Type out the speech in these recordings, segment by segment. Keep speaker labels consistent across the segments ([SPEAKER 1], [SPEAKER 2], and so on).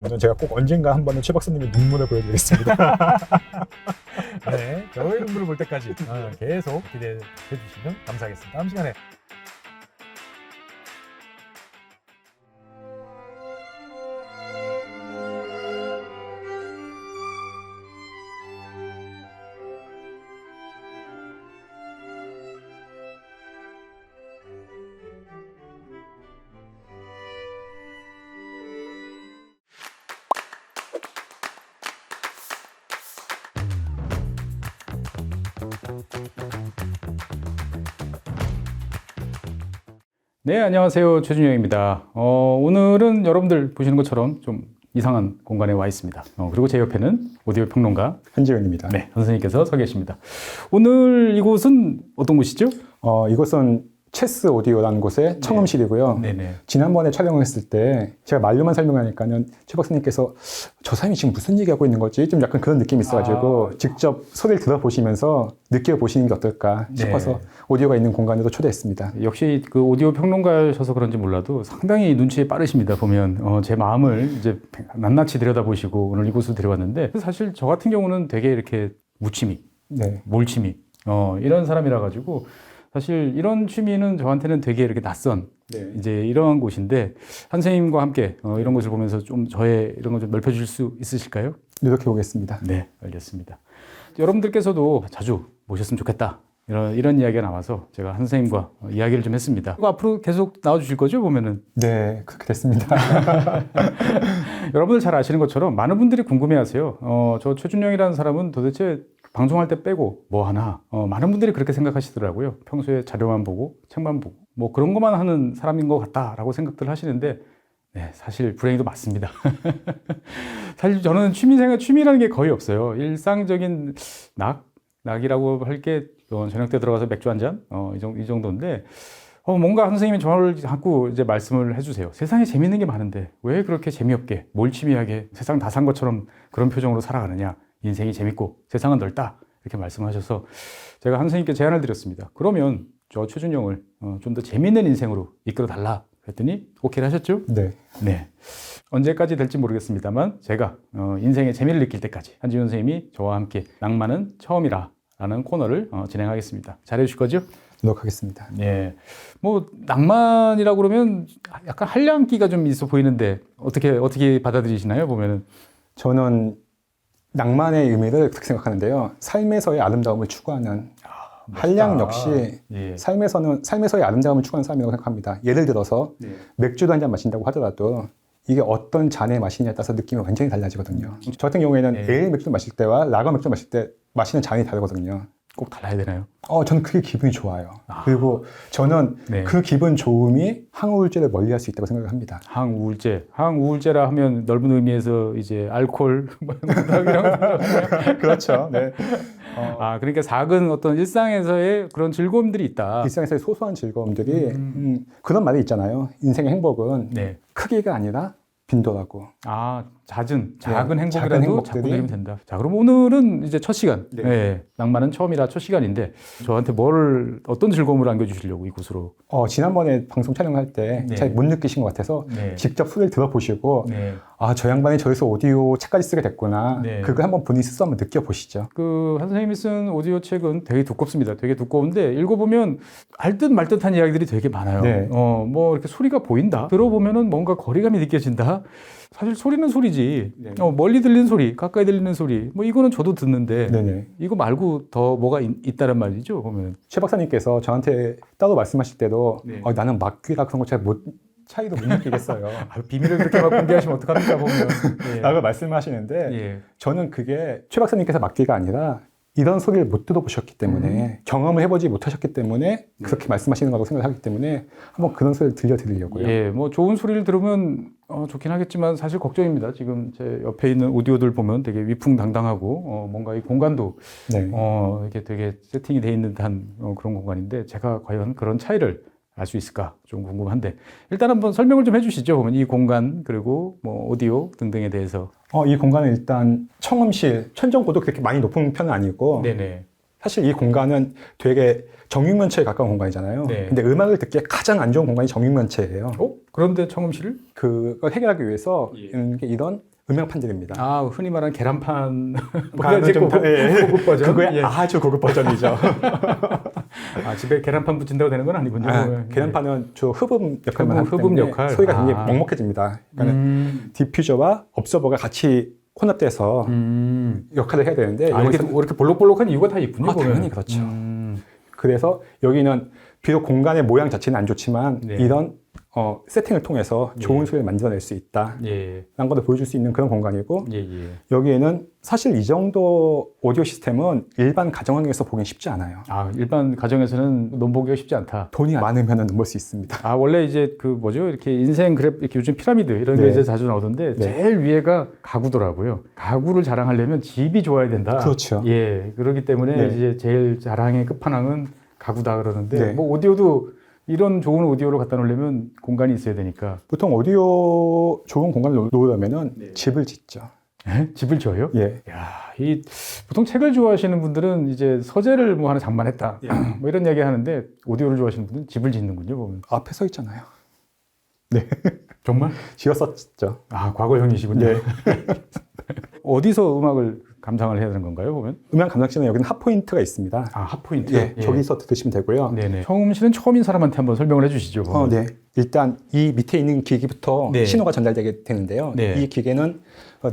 [SPEAKER 1] 저는 제가 꼭 언젠가 한 번은 최 박사님의 눈물을 보여드리겠습니다.
[SPEAKER 2] 네, 저의 눈물을 볼 때까지 계속 기대해 주시면 감사하겠습니다. 다음 시간에
[SPEAKER 3] 네, 안녕하세요. 최준영입니다. 오늘은 여러분들 보시는 것처럼 좀 이상한 공간에 와 있습니다. 그리고 제 옆에는 오디오 평론가
[SPEAKER 1] 한지훈입니다.
[SPEAKER 3] 네, 선생님께서 서 계십니다. 오늘 이곳은 어떤 곳이죠?
[SPEAKER 1] 이곳은 체스 오디오라는 곳의 청음실이고요.
[SPEAKER 3] 네네.
[SPEAKER 1] 지난번에 촬영을 했을 때 제가 말로만 설명하니까는 최 박사님께서 저 사람이 지금 무슨 얘기하고 있는 거지? 좀 약간 그런 느낌이 있어가지고 직접 소리를 들어보시면서 느껴보시는 게 어떨까 싶어서 오디오가 있는 공간으로 초대했습니다.
[SPEAKER 3] 역시 그 오디오 평론가셔서 그런지 몰라도 상당히 눈치에 빠르십니다. 보면 제 마음을 이제 낱낱이 들여다보시고 오늘 이곳으로 데려왔는데 사실 저 같은 경우는 되게 이렇게 무취미,
[SPEAKER 1] 네.
[SPEAKER 3] 몰취미 이런 사람이라 가지고 사실 이런 취미는 저한테는 되게 이렇게 낯선 이제 이러한 곳인데 한 선생님과 함께 이런 것을 보면서 좀 저의 이런 걸 좀 넓혀줄 수 있으실까요?
[SPEAKER 1] 노력해 보겠습니다.
[SPEAKER 3] 네, 알겠습니다. 여러분들께서도 자주 모셨으면 좋겠다. 이런 이야기가 나와서 제가 한 선생님과 이야기를 좀 했습니다. 이거 앞으로 계속 나와주실 거죠? 보면은.
[SPEAKER 1] 네, 그렇게 됐습니다.
[SPEAKER 3] 여러분들 잘 아시는 것처럼 많은 분들이 궁금해하세요. 저 최준영이라는 사람은 도대체 방송할 때 빼고 뭐 하나? 많은 분들이 그렇게 생각하시더라고요. 평소에 자료만 보고 책만 보고 뭐 그런 것만 하는 사람인 것 같다라고 생각들 하시는데 네, 사실 불행히도 맞습니다. 사실 저는 취미라는 게 거의 없어요. 일상적인 낙이라고 할 게 저녁 때 들어가서 맥주 한 잔? 이 정도인데 뭔가 한 선생님이 저를 자꾸 이제 말씀을 해주세요. 세상에 재밌는 게 많은데 왜 그렇게 재미없게 몰취미하게 세상 다 산 것처럼 그런 표정으로 살아가느냐. 인생이 재밌고 세상은 넓다 이렇게 말씀하셔서 제가 한 선생님께 제안을 드렸습니다. 그러면 저 최준영을 좀 더 재밌는 인생으로 이끌어 달라 그랬더니 오케이를 하셨죠?
[SPEAKER 1] 네.
[SPEAKER 3] 네. 언제까지 될지 모르겠습니다만 제가 인생의 재미를 느낄 때까지 한지훈 선생님이 저와 함께 낭만은 처음이라 라는 코너를 진행하겠습니다. 잘해 주실 거죠?
[SPEAKER 1] 노력하겠습니다.
[SPEAKER 3] 네. 뭐 낭만이라고 그러면 약간 한량기가 좀 있어 보이는데 어떻게 받아들이시나요? 보면은
[SPEAKER 1] 저는 낭만의 의미를 그렇게 생각하는데요. 삶에서의 아름다움을 추구하는 한량 역시 삶에서의 아름다움을 추구하는 사람이라고 생각합니다. 예를 들어서 맥주도 한 잔 마신다고 하더라도 이게 어떤 잔의 맛이냐에 따라서 느낌이 완전히 달라지거든요. 저 같은 경우에는 에일 맥주 마실 때와 라거 맥주 마실 때 마시는 잔이 다르거든요.
[SPEAKER 3] 꼭 달라야 되나요?
[SPEAKER 1] 저는 그게 기분이 좋아요. 그리고 저는 그 기분 좋음이 항우울제를 멀리할 수 있다고 생각을 합니다.
[SPEAKER 3] 항우울제라 하면 넓은 의미에서 이제 알코올 이런 거
[SPEAKER 1] 그렇죠. 네.
[SPEAKER 3] 그러니까 작은 어떤 일상에서의 그런 즐거움들이 있다.
[SPEAKER 1] 일상에서의 소소한 즐거움들이 그런 말이 있잖아요. 인생의 행복은 크기가 아니라 빈도라고.
[SPEAKER 3] 작은
[SPEAKER 1] 작은
[SPEAKER 3] 행복이라도
[SPEAKER 1] 행복들이.
[SPEAKER 3] 자꾸 누리면 된다. 자, 그럼 오늘은 이제 첫 시간. 낭만은 처음이라 첫 시간인데 저한테 어떤 즐거움을 안겨주시려고 이곳으로.
[SPEAKER 1] 지난번에 방송 촬영할 때 잘 못 느끼신 것 같아서 직접 소리를 들어보시고 저 양반이 저기서 오디오 책까지 쓰게 됐구나. 그걸 한번 본인이 스스로 한번 느껴보시죠.
[SPEAKER 3] 한 선생님이 쓴 오디오 책은 되게 두껍습니다. 되게 두꺼운데 읽어보면 알 듯 말 듯한 이야기들이 되게 많아요. 뭐 이렇게 소리가 보인다. 들어보면은 뭔가 거리감이 느껴진다. 사실 소리는 소리지. 멀리 들리는 소리, 가까이 들리는 소리. 뭐 이거는 저도 듣는데 이거 말고 더 뭐가 있다란 말이죠. 보면
[SPEAKER 1] 최 박사님께서 저한테 따로 말씀하실 때도 나는 막귀라 그런 거 잘 차이도 못 느끼겠어요.
[SPEAKER 3] 비밀을 그렇게 막 공개하시면 어떡합니까 보면.
[SPEAKER 1] 라고 말씀하시는데 저는 그게 최 박사님께서 막귀가 아니라 이런 소리를 못 들어보셨기 때문에 경험을 해보지 못하셨기 때문에 그렇게 말씀하시는 거라고 생각하기 때문에 한번 그런 소리를 들려드리려고요.
[SPEAKER 3] 뭐 좋은 소리를 들으면 좋긴 하겠지만 사실 걱정입니다. 지금 제 옆에 있는 오디오들 보면 되게 위풍당당하고 뭔가 이 공간도 이렇게 되게 세팅이 돼 있는 듯한 그런 공간인데 제가 과연 그런 차이를 알 수 있을까 좀 궁금한데 일단 한번 설명을 좀 해주시죠. 보면 이 공간 그리고 뭐 오디오 등등에 대해서.
[SPEAKER 1] 이 공간은 일단 청음실, 천정고도 그렇게 많이 높은 편은 아니고 사실 이 공간은 되게 정육면체에 가까운 공간이잖아요. 근데 음악을 듣기에 가장 안 좋은 공간이 정육면체예요.
[SPEAKER 3] 그런데 청음실을?
[SPEAKER 1] 그걸 해결하기 위해서 이런 음향판들입니다.
[SPEAKER 3] 아, 흔히 말하는 계란판
[SPEAKER 1] 그거는 좀
[SPEAKER 3] 고급 버전.
[SPEAKER 1] 그거의
[SPEAKER 3] 예.
[SPEAKER 1] 아주 고급 버전이죠.
[SPEAKER 3] 아, 집에 계란판 붙인다고 되는 건 아니군요. 예.
[SPEAKER 1] 계란판은 주로 흡음 역할만 하기
[SPEAKER 3] 흡음
[SPEAKER 1] 때문에
[SPEAKER 3] 역할.
[SPEAKER 1] 소리가 굉장히 먹먹해집니다. 그러니까 디퓨저와 업저버가 같이 혼합돼서 역할을 해야 되는데
[SPEAKER 3] 아, 이렇게 볼록볼록한 이유가 다 있군요. 보면.
[SPEAKER 1] 당연히 그렇죠. 그래서 여기는 비록 공간의 모양 자체는 안 좋지만
[SPEAKER 3] 네.
[SPEAKER 1] 이런 세팅을 통해서 좋은 소리를 만들어낼 수 있다
[SPEAKER 3] 예.
[SPEAKER 1] 라는 것을 보여줄 수 있는 그런 공간이고
[SPEAKER 3] 예, 예.
[SPEAKER 1] 여기에는 사실 이 정도 오디오 시스템은 일반 가정 환경에서 보긴 쉽지 않아요.
[SPEAKER 3] 아, 일반 가정에서는 논보기가 쉽지 않다.
[SPEAKER 1] 돈이 많으면 넘볼 수 있습니다.
[SPEAKER 3] 아, 원래 이제 그 뭐죠? 이렇게 인생 그래프, 이렇게 요즘 피라미드 이런 게
[SPEAKER 1] 네.
[SPEAKER 3] 이제 자주 나오던데
[SPEAKER 1] 네.
[SPEAKER 3] 제일 위에가 가구더라고요. 가구를 자랑하려면 집이 좋아야 된다.
[SPEAKER 1] 그렇죠.
[SPEAKER 3] 예. 그렇기 때문에
[SPEAKER 1] 네.
[SPEAKER 3] 이제 제일 자랑의 끝판왕은 가구다 그러는데
[SPEAKER 1] 네.
[SPEAKER 3] 뭐 오디오도 이런 좋은 오디오를 갖다 놓으려면 공간이 있어야 되니까.
[SPEAKER 1] 보통 오디오 좋은 공간을 놓으려면 집을 짓죠.
[SPEAKER 3] 예? 집을 지어요?
[SPEAKER 1] 예.
[SPEAKER 3] 야, 이 보통 책을 좋아하시는 분들은 이제 서재를 뭐 하나 장만했다. 뭐 이런 이야기 하는데 오디오를 좋아하시는 분들은 집을 짓는군요, 보면.
[SPEAKER 1] 앞에 서 있잖아요.
[SPEAKER 3] 정말?
[SPEAKER 1] 지었었죠.
[SPEAKER 3] 아, 과거형이시군요.
[SPEAKER 1] 네.
[SPEAKER 3] 어디서 음악을 감상을 해야 되는 건가요, 보면?
[SPEAKER 1] 음향 감상실은 여기는 핫포인트가 있습니다.
[SPEAKER 3] 아, 핫포인트.
[SPEAKER 1] 예, 저기서 들으시면 되고요.
[SPEAKER 3] 네네. 처음 실은 처음인 사람한테 한번 설명을 해주시죠. 보면.
[SPEAKER 1] 네. 일단 이 밑에 있는 기기부터
[SPEAKER 3] 네.
[SPEAKER 1] 신호가 전달되게 되는데요.
[SPEAKER 3] 네.
[SPEAKER 1] 이 기계는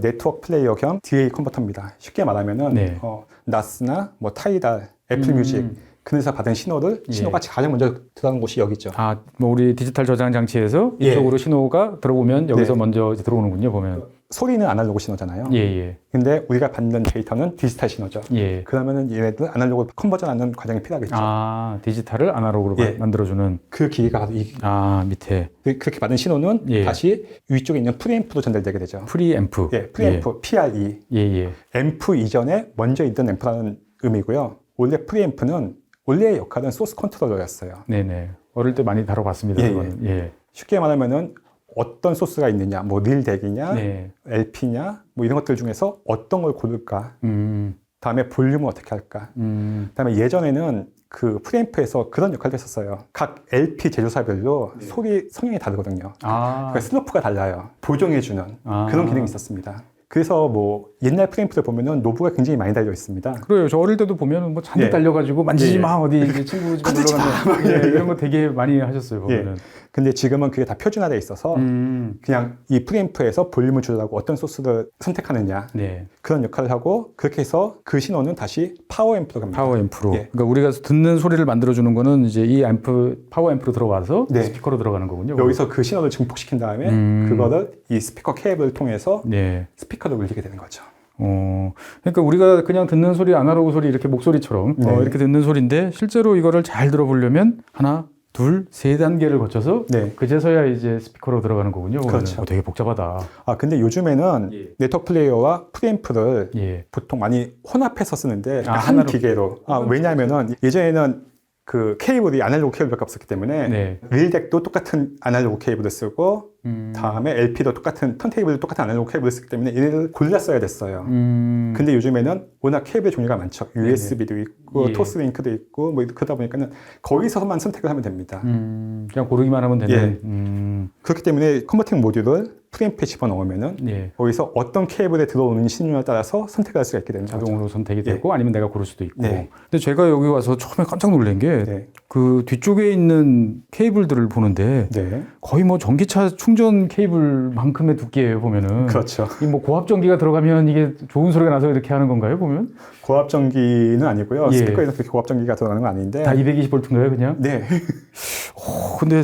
[SPEAKER 1] 네트워크 플레이어 겸 DA 컨버터입니다. 쉽게 말하면은
[SPEAKER 3] 네.
[SPEAKER 1] 나스나 뭐 타이달, 애플 뮤직 그래서 받은 신호를
[SPEAKER 3] 예.
[SPEAKER 1] 신호가 가장 먼저 들어가는 곳이 여기죠.
[SPEAKER 3] 아, 뭐 우리 디지털 저장 장치에서
[SPEAKER 1] 예.
[SPEAKER 3] 이쪽으로 신호가 들어오면 여기서
[SPEAKER 1] 네.
[SPEAKER 3] 먼저 이제 들어오는군요, 보면.
[SPEAKER 1] 소리는 아날로그 신호잖아요.
[SPEAKER 3] 예, 예.
[SPEAKER 1] 근데 우리가 받는 데이터는 디지털 신호죠.
[SPEAKER 3] 예.
[SPEAKER 1] 그러면은 얘네들 아날로그 컨버전하는 과정이 필요하겠죠.
[SPEAKER 3] 아, 디지털을 아날로그로
[SPEAKER 1] 예.
[SPEAKER 3] 만들어주는.
[SPEAKER 1] 그 기계가 바로
[SPEAKER 3] 아, 밑에.
[SPEAKER 1] 그렇게 받은 신호는
[SPEAKER 3] 예.
[SPEAKER 1] 다시 위쪽에 있는 프리앰프로 전달되게 되죠.
[SPEAKER 3] 프리앰프.
[SPEAKER 1] 예, 프리앰프, PRE.
[SPEAKER 3] 예, 예.
[SPEAKER 1] 앰프 이전에 먼저 있던 앰프라는 의미고요. 원래 프리앰프는 원래의 역할은 소스 컨트롤러였어요.
[SPEAKER 3] 네네. 어릴 때 많이 다뤄봤습니다.
[SPEAKER 1] 예,
[SPEAKER 3] 그거는. 예.
[SPEAKER 1] 쉽게 말하면은 어떤 소스가 있느냐, 뭐 릴덱이냐,
[SPEAKER 3] 네.
[SPEAKER 1] LP냐, 뭐 이런 것들 중에서 어떤 걸 고를까. 다음에 볼륨을 어떻게 할까. 그다음에 예전에는 그 프리앰프에서 그런 역할도 했었어요. 각 LP 제조사별로 소리 성향이 다르거든요.
[SPEAKER 3] 아.
[SPEAKER 1] 그러니까 슬로프가 달라요. 보정해주는
[SPEAKER 3] 아.
[SPEAKER 1] 그런 기능이 있었습니다. 그래서 뭐 옛날 프리앰프를 보면은 노브가 굉장히 많이 달려 있습니다.
[SPEAKER 3] 그래요. 저 어릴 때도 보면은 뭐 잔뜩
[SPEAKER 1] 예.
[SPEAKER 3] 달려가지고 만지지
[SPEAKER 1] 예.
[SPEAKER 3] 마 어디 이제 친구 집에 놀러 가면 예, 이런 거 되게 많이 하셨어요. 보면은.
[SPEAKER 1] 근데 지금은 그게 다 표준화되어 있어서 그냥 이 프리앰프에서 볼륨을 주려고 어떤 소스를 선택하느냐
[SPEAKER 3] 네.
[SPEAKER 1] 그런 역할을 하고 그렇게 해서 그 신호는 다시 파워 앰프로 갑니다.
[SPEAKER 3] 파워 앰프로.
[SPEAKER 1] 예.
[SPEAKER 3] 그러니까 우리가 듣는 소리를 만들어주는 거는 이제 이 앰프 파워 앰프로 들어가서
[SPEAKER 1] 네.
[SPEAKER 3] 스피커로 들어가는 거군요.
[SPEAKER 1] 여기서 그 신호를 증폭시킨 다음에 그거를 이 스피커 케이블을 통해서
[SPEAKER 3] 네.
[SPEAKER 1] 스피커를 울리게 되는 거죠.
[SPEAKER 3] 그러니까 우리가 그냥 듣는 소리, 아날로그 소리 이렇게 목소리처럼
[SPEAKER 1] 네.
[SPEAKER 3] 이렇게 듣는 소리인데 실제로 이거를 잘 들어보려면 하나, 둘, 세 단계를 거쳐서
[SPEAKER 1] 네.
[SPEAKER 3] 그제서야 이제 스피커로 들어가는 거군요.
[SPEAKER 1] 그렇죠.
[SPEAKER 3] 되게 복잡하다.
[SPEAKER 1] 근데 요즘에는
[SPEAKER 3] 예.
[SPEAKER 1] 네트워크 플레이어와 프리앰프를
[SPEAKER 3] 예.
[SPEAKER 1] 보통 많이 혼합해서 쓰는데
[SPEAKER 3] 아,
[SPEAKER 1] 한
[SPEAKER 3] 하나로.
[SPEAKER 1] 기계로. 왜냐하면은 예전에는 그 케이블이 아날로그 케이블밖에 없었기 때문에
[SPEAKER 3] 네.
[SPEAKER 1] 릴덱도 똑같은 아날로그 케이블을 쓰고 다음에 LP도 똑같은 턴테이블도 똑같은 아날로그 케이블을 쓰기 때문에 얘를 골라 써야 됐어요. 근데 요즘에는 워낙 케이블 종류가 많죠. USB도 있고
[SPEAKER 3] 예.
[SPEAKER 1] 토스 링크도 있고 뭐 그러다 보니까는 거기서만 선택을 하면 됩니다.
[SPEAKER 3] 그냥 고르기만 하면 되는.
[SPEAKER 1] 그렇기 때문에 컨버팅 모듈을 프리앰프에 집어넣으면은
[SPEAKER 3] 예.
[SPEAKER 1] 거기서 어떤 케이블에 들어오는 신호에 따라서 선택할 수가 있게 되는 거죠.
[SPEAKER 3] 자동으로 선택이 되고 아니면 내가 고를 수도 있고.
[SPEAKER 1] 네.
[SPEAKER 3] 근데 제가 여기 와서 처음에 깜짝 놀란 게
[SPEAKER 1] 네.
[SPEAKER 3] 그 뒤쪽에 있는 케이블들을 보는데
[SPEAKER 1] 네.
[SPEAKER 3] 거의 뭐 전기차 충전 케이블만큼의 두께예요, 보면은.
[SPEAKER 1] 그렇죠.
[SPEAKER 3] 이 뭐 고압 전기가 들어가면 이게 좋은 소리가 나서 이렇게 하는 건가요, 보면?
[SPEAKER 1] 고압 전기는 아니고요.
[SPEAKER 3] 예.
[SPEAKER 1] 스피커에서 그렇게 고압 전기가 들어가는 건 아닌데.
[SPEAKER 3] 다 220V인가요, 그냥?
[SPEAKER 1] 네.
[SPEAKER 3] 근데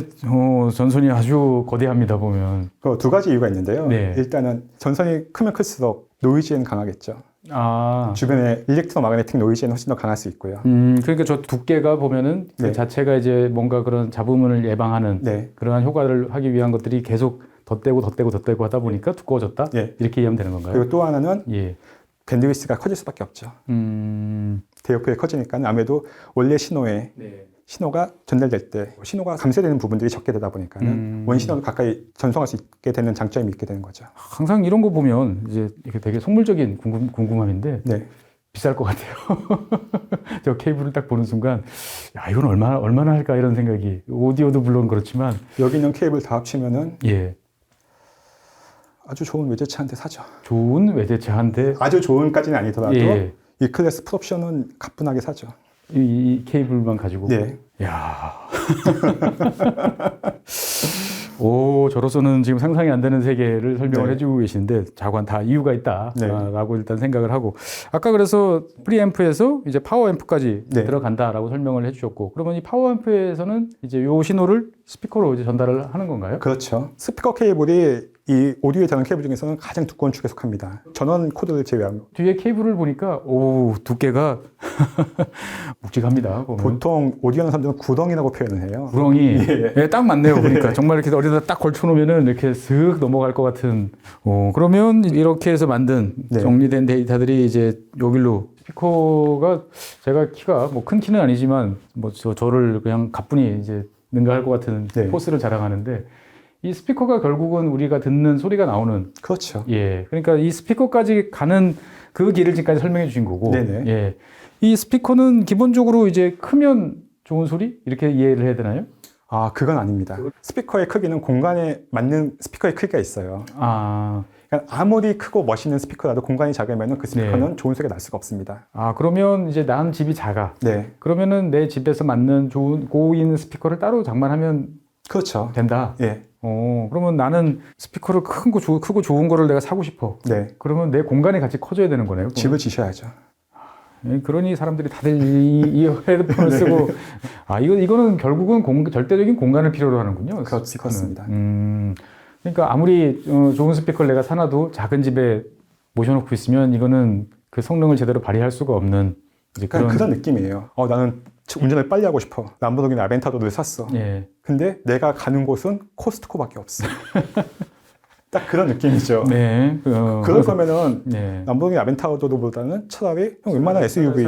[SPEAKER 3] 전선이 아주 거대합니다, 보면.
[SPEAKER 1] 그 두 가지 이유가 있는데요.
[SPEAKER 3] 네.
[SPEAKER 1] 일단은 전선이 크면 클수록 노이즈에는 강하겠죠.
[SPEAKER 3] 아.
[SPEAKER 1] 주변에 일렉트로마그네틱 노이즈에는 훨씬 더 강할 수 있고요.
[SPEAKER 3] 그러니까 저 두께가 보면은 그
[SPEAKER 1] 네.
[SPEAKER 3] 자체가 이제 뭔가 그런 잡음을 예방하는
[SPEAKER 1] 네.
[SPEAKER 3] 그러한 효과를 하기 위한 것들이 계속 덧대고 하다 보니까 두꺼워졌다?
[SPEAKER 1] 예.
[SPEAKER 3] 이렇게 이해하면 되는 건가요?
[SPEAKER 1] 그리고 또 하나는
[SPEAKER 3] 예.
[SPEAKER 1] 밴드위스가 커질 수밖에 없죠. 대역폭이 커지니까 아무래도 원래 신호가 전달될 때 신호가 감쇄되는 부분들이 적게 되다 보니까는 원신호를 가까이 전송할 수 있게 되는 장점이 있게 되는 거죠.
[SPEAKER 3] 항상 이런 거 보면 이제 이게 되게 속물적인 궁금함인데
[SPEAKER 1] 네.
[SPEAKER 3] 비쌀 것 같아요. 저 케이블을 딱 보는 순간 야 이건 얼마나 할까 이런 생각이 오디오도 물론 그렇지만
[SPEAKER 1] 여기 있는 케이블 다 합치면은
[SPEAKER 3] 예.
[SPEAKER 1] 아주 좋은 외제차한테 사죠.
[SPEAKER 3] 좋은 외제차한테
[SPEAKER 1] 아주 좋은까지는 아니더라도
[SPEAKER 3] 예.
[SPEAKER 1] 이 클래스 풀옵션은 가뿐하게 사죠.
[SPEAKER 3] 이 케이블만 가지고.
[SPEAKER 1] 네.
[SPEAKER 3] 야. 오, 저로서는 지금 상상이 안 되는 세계를 설명을
[SPEAKER 1] 네.
[SPEAKER 3] 해주고 계시는데 자관 다 이유가 있다라고
[SPEAKER 1] 네.
[SPEAKER 3] 일단 생각을 하고 아까 그래서 프리앰프에서 이제 파워앰프까지
[SPEAKER 1] 네.
[SPEAKER 3] 들어간다라고 설명을 해주셨고 그러면 이 파워앰프에서는 이제 요 신호를 스피커로 이제 전달을 하는 건가요?
[SPEAKER 1] 그렇죠. 스피커 케이블이 이 오디오에 전원 케이블 중에서는 가장 두꺼운 축에 속합니다. 전원 코드를 제외하면.
[SPEAKER 3] 뒤에 케이블을 보니까 오 두께가 묵직합니다. 보면.
[SPEAKER 1] 보통 오디오 하는 사람들은 구덩이라고 표현을 해요.
[SPEAKER 3] 구렁이 예, 딱 맞네요. 보니까
[SPEAKER 1] 예.
[SPEAKER 3] 정말 이렇게 어디다 딱 걸쳐놓으면 이렇게 슥 넘어갈 것 같은. 그러면 이렇게 해서 만든
[SPEAKER 1] 네.
[SPEAKER 3] 정리된 데이터들이 이제 여기로 스피커가 제가 키가 뭐 큰 키는 아니지만 뭐 저를 그냥 가뿐히 이제 능가할 것 같은
[SPEAKER 1] 네.
[SPEAKER 3] 포스를 자랑하는데 이 스피커가 결국은 우리가 듣는 소리가 나오는
[SPEAKER 1] 그렇죠.
[SPEAKER 3] 예 그러니까 이 스피커까지 가는 그 길을 지금까지 설명해 주신 거고
[SPEAKER 1] 네네.
[SPEAKER 3] 예. 이 스피커는 기본적으로 이제 크면 좋은 소리 이렇게 이해를 해야 되나요?
[SPEAKER 1] 아, 그건 아닙니다. 스피커의 크기는 공간에 맞는 스피커의 크기가 있어요.
[SPEAKER 3] 아,
[SPEAKER 1] 그러니까 아무리 크고 멋있는 스피커라도 공간이 작으면 그 스피커는
[SPEAKER 3] 네.
[SPEAKER 1] 좋은 소리가 날 수가 없습니다.
[SPEAKER 3] 그러면 이제 난 집이 작아.
[SPEAKER 1] 네.
[SPEAKER 3] 그러면은 내 집에서 맞는 좋은 고인 스피커를 따로 장만하면
[SPEAKER 1] 그렇죠.
[SPEAKER 3] 된다.
[SPEAKER 1] 예.
[SPEAKER 3] 그러면 나는 스피커를 크고 좋은 거를 내가 사고 싶어.
[SPEAKER 1] 네.
[SPEAKER 3] 그러면 내 공간이 같이 커져야 되는 거네요.
[SPEAKER 1] 집을 지셔야죠.
[SPEAKER 3] 그러니 사람들이 다들 이 헤드폰을 쓰고 이거는 결국은 절대적인 공간을 필요로 하는군요. 스피커는.
[SPEAKER 1] 그렇습니다.
[SPEAKER 3] 그러니까 아무리 좋은 스피커를 내가 사놔도 작은 집에 모셔놓고 있으면 이거는 그 성능을 제대로 발휘할 수가 없는 이제
[SPEAKER 1] 그런 느낌이에요. 나는 운전을 빨리 하고 싶어. 람보르기니 아벤타도를 샀어.
[SPEAKER 3] 예.
[SPEAKER 1] 근데 내가 가는 곳은 코스트코밖에 없어. 딱 그런 느낌이죠.
[SPEAKER 3] 네.
[SPEAKER 1] 그럴 거면은
[SPEAKER 3] 네.
[SPEAKER 1] 람보르기니 아벤타도보다는 차라리 웬만한 SUV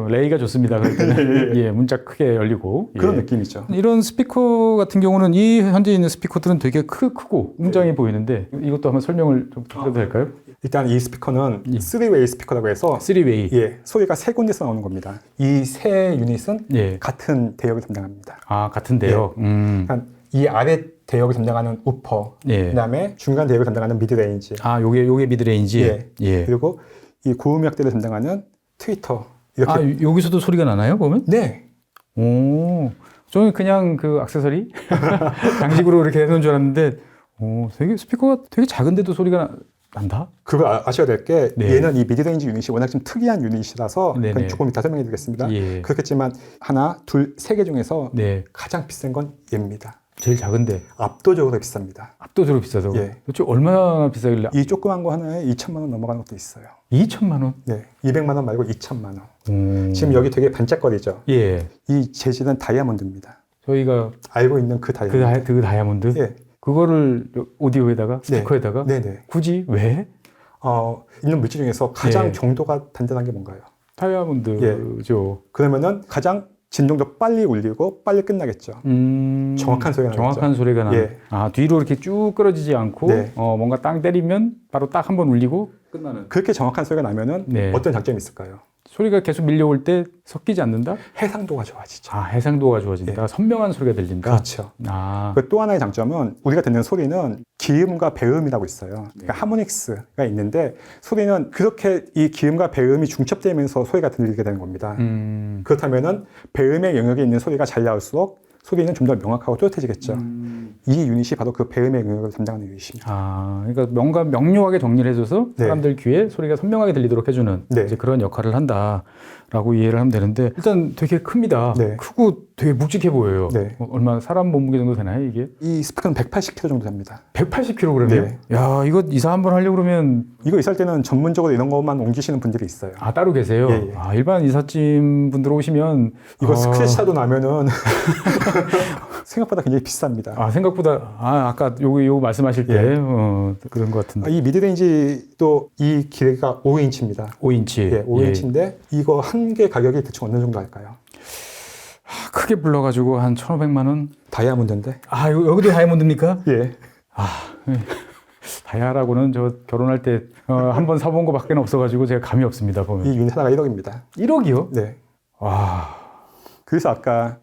[SPEAKER 3] 레이가 좋습니다. 그럴 때는 예, 문짝 크게 열리고
[SPEAKER 1] 그런
[SPEAKER 3] 예.
[SPEAKER 1] 느낌이죠.
[SPEAKER 3] 이런 스피커 같은 경우는 이 현재 있는 스피커들은 되게 크고 웅장해 보이는데 이것도 한번 설명을 좀 드려도 될까요?
[SPEAKER 1] 일단 이 스피커는
[SPEAKER 3] 예.
[SPEAKER 1] 3웨이 스피커라고 해서
[SPEAKER 3] 3웨이.
[SPEAKER 1] 예, 소리가 세 군데서 나오는 겁니다. 이 세 유닛은
[SPEAKER 3] 예.
[SPEAKER 1] 같은 대역을 담당합니다.
[SPEAKER 3] 같은데요.
[SPEAKER 1] 그러니까 이 아래 대역을 담당하는 우퍼,
[SPEAKER 3] 예.
[SPEAKER 1] 그다음에 중간 대역을 담당하는 미드레인지,
[SPEAKER 3] 요게 미드레인지.
[SPEAKER 1] 예.
[SPEAKER 3] 예.
[SPEAKER 1] 그리고 이 고음역대를 담당하는 트위터. 이렇게.
[SPEAKER 3] 여기서도 소리가 나나요, 보면?
[SPEAKER 1] 네.
[SPEAKER 3] 오. 저는 그냥 그 액세서리 장식으로 이렇게 해놓은 줄 알았는데, 되게 스피커가 되게 작은데도 소리가 난다?
[SPEAKER 1] 그걸 아셔야 될 게
[SPEAKER 3] 네.
[SPEAKER 1] 얘는 이 미드레인지 유닛이 워낙 좀 특이한 유닛이라서
[SPEAKER 3] 네네.
[SPEAKER 1] 그건 조금 이따 설명해 드리겠습니다.
[SPEAKER 3] 예.
[SPEAKER 1] 그렇겠지만 하나, 둘, 세 개 중에서
[SPEAKER 3] 네.
[SPEAKER 1] 가장 비싼 건 얘입니다.
[SPEAKER 3] 제일 작은데
[SPEAKER 1] 압도적으로 비쌉니다.
[SPEAKER 3] 압도적으로 비싸다고?
[SPEAKER 1] 예.
[SPEAKER 3] 도대체 얼마나 비싸길래?
[SPEAKER 1] 이 조그만 거 하나에 2천만 원 넘어가는 것도 있어요.
[SPEAKER 3] 2천만 원?
[SPEAKER 1] 네, 200만 원 말고 2천만 원. 지금 여기 되게 반짝거리죠.
[SPEAKER 3] 예.
[SPEAKER 1] 이 재질은 다이아몬드입니다.
[SPEAKER 3] 저희가
[SPEAKER 1] 알고 있는 그 다이아몬드.
[SPEAKER 3] 그 다이아몬드?
[SPEAKER 1] 예.
[SPEAKER 3] 그거를 오디오에다가 스피커에다가
[SPEAKER 1] 네네.
[SPEAKER 3] 굳이 왜?
[SPEAKER 1] 있는 물질 중에서 가장
[SPEAKER 3] 예.
[SPEAKER 1] 경도가 단단한 게 뭔가요?
[SPEAKER 3] 다이아몬드죠.
[SPEAKER 1] 그러면은 가장 진동도 빨리 울리고 빨리 끝나겠죠. 정확한 소리가 나겠죠.
[SPEAKER 3] 정확한 소리가 나.
[SPEAKER 1] 예.
[SPEAKER 3] 뒤로 이렇게 쭉 끌어지지 않고
[SPEAKER 1] 네.
[SPEAKER 3] 뭔가 땅 때리면 바로 딱 한 번 울리고 끝나는.
[SPEAKER 1] 그렇게 정확한 소리가 나면은
[SPEAKER 3] 네.
[SPEAKER 1] 어떤 장점이 있을까요?
[SPEAKER 3] 소리가 계속 밀려올 때 섞이지 않는다?
[SPEAKER 1] 해상도가 좋아지죠.
[SPEAKER 3] 해상도가 좋아진다.
[SPEAKER 1] 예.
[SPEAKER 3] 선명한 소리가 들린다.
[SPEAKER 1] 그렇죠. 또 하나의 장점은 우리가 듣는 소리는 기음과 배음이라고 있어요. 그러니까 하모닉스가 있는데 소리는 그렇게 이 기음과 배음이 중첩되면서 소리가 들리게 되는 겁니다. 그렇다면은 배음의 영역에 있는 소리가 잘 나올수록 소리는 좀 더 명확하고 또렷해지겠죠. 이 유닛이 바로 그 배음의 영역을 담당하는 유닛입니다.
[SPEAKER 3] 그러니까 뭔가 명료하게 정리를 해줘서
[SPEAKER 1] 네.
[SPEAKER 3] 사람들 귀에 소리가 선명하게 들리도록 해주는
[SPEAKER 1] 네.
[SPEAKER 3] 이제 그런 역할을 한다라고 이해를 하면 되는데 일단 되게 큽니다.
[SPEAKER 1] 네.
[SPEAKER 3] 크고 되게 묵직해 보여요.
[SPEAKER 1] 네.
[SPEAKER 3] 얼마 사람 몸무게 정도 되나요 이게?
[SPEAKER 1] 이 스피커는 180kg 정도 됩니다.
[SPEAKER 3] 180kg이요?
[SPEAKER 1] 네.
[SPEAKER 3] 야 이거 이사 한번 하려고 그러면
[SPEAKER 1] 이거 이사할 때는 전문적으로 이런 것만 옮기시는 분들이 있어요.
[SPEAKER 3] 따로 계세요?
[SPEAKER 1] 예, 예.
[SPEAKER 3] 일반 이삿짐 분들 오시면
[SPEAKER 1] 이거 스크래치라도 나면은 생각보다 굉장히 비쌉니다.
[SPEAKER 3] 생각보다 아까 요거 말씀하실 때
[SPEAKER 1] 예.
[SPEAKER 3] 그런 것 같은데
[SPEAKER 1] 이 미드레인지도 이 길이가 5인치입니다.
[SPEAKER 3] 5인치
[SPEAKER 1] 예, 5인치인데 이거 한 개 가격이 대충 어느 정도 할까요?
[SPEAKER 3] 크게 불러가지고 한 1,500만 원?
[SPEAKER 1] 다이아몬드인데.
[SPEAKER 3] 여기도 다이아몬드입니까?
[SPEAKER 1] 예.
[SPEAKER 3] 다이아라고는 저 결혼할 때 한 번 사본 거밖에 없어가지고 제가 감이 없습니다. 보면
[SPEAKER 1] 이 유닛 하나가 1억입니다.
[SPEAKER 3] 1억이요?
[SPEAKER 1] 네.
[SPEAKER 3] 와.
[SPEAKER 1] 그래서 아까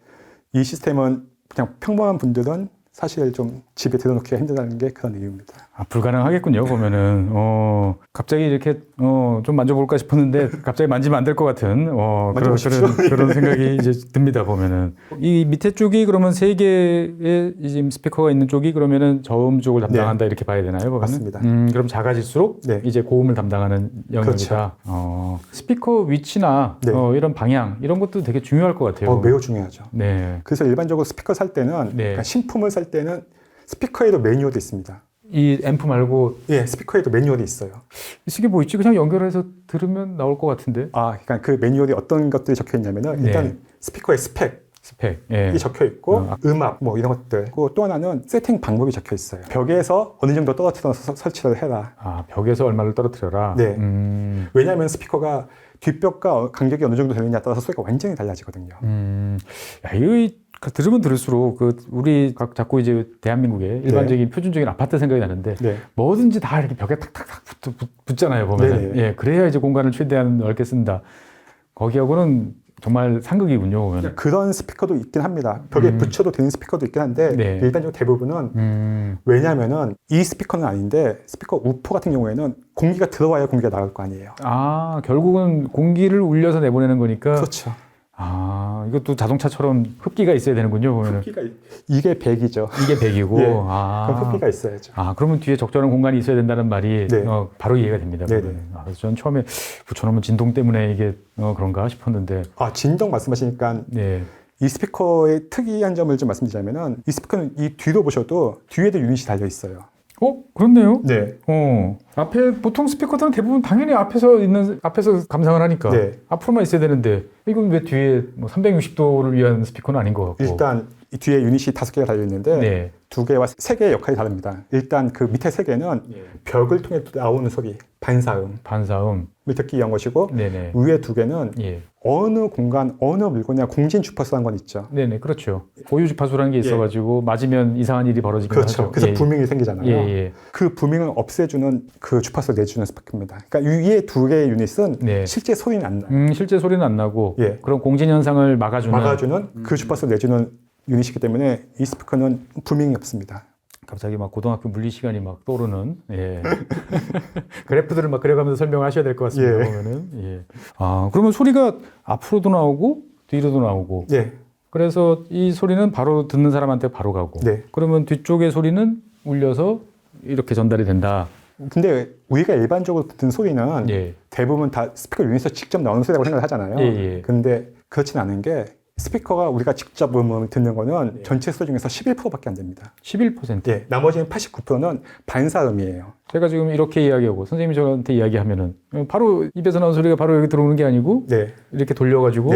[SPEAKER 1] 이 시스템은 그냥 평범한 분들은 사실 좀 집에 들여놓기가 힘들다는 게 그런 이유입니다.
[SPEAKER 3] 아, 불가능하겠군요. 보면은 갑자기 이렇게 좀 만져볼까 싶었는데 갑자기 만지면 안 될 것 같은 그런 생각이 이제 듭니다. 보면은 이 밑에 쪽이 그러면 세 개의 지금 스피커가 있는 쪽이 그러면은 저음 쪽을 담당한다 이렇게 봐야 되나요? 보면은?
[SPEAKER 1] 맞습니다.
[SPEAKER 3] 그럼 작아질수록
[SPEAKER 1] 네.
[SPEAKER 3] 이제 고음을 담당하는 영역이다. 스피커 위치나 이런 방향 이런 것도 되게 중요할 것 같아요.
[SPEAKER 1] 매우 중요하죠.
[SPEAKER 3] 네.
[SPEAKER 1] 그래서 일반적으로 스피커 살 때는 그러니까 신품을 살 때는 스피커에도 매뉴얼이 있습니다.
[SPEAKER 3] 이 앰프 말고
[SPEAKER 1] 예, 스피커에도 매뉴얼이 있어요.
[SPEAKER 3] 이게 뭐 있지? 그냥 연결해서 들으면 나올 것 같은데.
[SPEAKER 1] 그러니까 그 매뉴얼이 어떤 것들이 적혀 있냐면은 일단 스피커의 스펙이 적혀 있고 음악 뭐 이런 것들. 그리고 또 하나는 세팅 방법이 적혀 있어요. 벽에서 어느 정도 떨어뜨려서 설치를 해라.
[SPEAKER 3] 벽에서 얼마를 떨어뜨려라.
[SPEAKER 1] 네. 왜냐하면 스피커가 뒷벽과 간격이 어느 정도 되느냐에 따라서 소리가 완전히 달라지거든요.
[SPEAKER 3] 이거 들으면 들을수록 우리 자꾸 이제 대한민국의 일반적인 표준적인 아파트 생각이 나는데 뭐든지 다 이렇게 벽에 탁탁탁 붙잖아요. 보면 예, 그래야 이제 공간을 최대한 넓게 쓴다. 거기하고는 정말 상극이군요. 보면.
[SPEAKER 1] 그런 스피커도 있긴 합니다. 벽에 붙여도 되는 스피커도 있긴 한데 일반적으로 대부분은 왜냐하면은 이 스피커는 아닌데 스피커 우퍼 같은 경우에는 공기가 들어와야 공기가 나갈 거 아니에요.
[SPEAKER 3] 결국은 공기를 울려서 내보내는 거니까.
[SPEAKER 1] 그렇죠.
[SPEAKER 3] 이것도 자동차처럼 흡기가 있어야 되는군요. 보면은.
[SPEAKER 1] 이게 100이죠.
[SPEAKER 3] 이게 100이고.
[SPEAKER 1] 그럼 흡기가 있어야죠.
[SPEAKER 3] 그러면 뒤에 적절한 공간이 있어야 된다는 말이 바로 이해가 됩니다. 그래서 저는 처음에 붙여놓으면 진동 때문에 이게 그런가 싶었는데.
[SPEAKER 1] 진동 말씀하시니까 이 스피커의 특이한 점을 좀 말씀드리자면은 이 스피커는 이 뒤로 보셔도 뒤에도 유닛이 달려 있어요.
[SPEAKER 3] 그렇네요.
[SPEAKER 1] 네.
[SPEAKER 3] 앞에 보통 스피커들은 대부분 당연히 앞에서 감상을 하니까 앞으로만 있어야 되는데 이건 왜 뒤에 360도를 위한 스피커는 아닌 것 같고.
[SPEAKER 1] 일단 이 뒤에 유닛이 5개가 달려 있는데 2개와 3개의 역할이 다릅니다. 일단 그 밑에 3개는 벽을 통해 나오는 소리, 반사음을 듣기 위한 것이고 위에 2개는 어느 공간, 어느 물건이나 공진 주파수라는 건 있죠.
[SPEAKER 3] 그렇죠. 고유 주파수라는 게 있어가지고 맞으면 이상한 일이 벌어지긴
[SPEAKER 1] 그렇죠.
[SPEAKER 3] 하죠.
[SPEAKER 1] 그래서 부밍이 생기잖아요. 그 부밍을 없애주는 그 주파수를 내주는 스피커입니다. 그러니까 위에 2개의 유닛은 실제 소리는 안 나요.
[SPEAKER 3] 실제 소리는 안 나고 그런 공진 현상을 막아주는
[SPEAKER 1] 그 주파수를 내주는 유닛이기 때문에 이 스피커는 부밍이 없습니다.
[SPEAKER 3] 갑자기 막 고등학교 물리 시간이 막 떠오르는 그래프들을 막 그려가면서 설명하셔야 될 것 같습니다. 보면은 그러면 소리가 앞으로도 나오고 뒤로도 나오고 그래서 이 소리는 바로 듣는 사람한테 바로 가고 그러면 뒤쪽의 소리는 울려서 이렇게 전달이 된다.
[SPEAKER 1] 근데 우리가 일반적으로 듣는 소리는 대부분 다 스피커 유닛에서 직접 나오는 소리라고 생각을 하잖아요. 근데 그렇진 않은 게 스피커가 우리가 직접 음을 듣는 거는 전체 소리 중에서 11%밖에 안 됩니다.
[SPEAKER 3] 11%?
[SPEAKER 1] 나머지는 89%는 반사음이에요.
[SPEAKER 3] 제가 지금 이렇게 이야기하고 선생님이 저한테 이야기하면은 바로 입에서 나오는 소리가 바로 여기 들어오는 게 아니고 이렇게 돌려가지고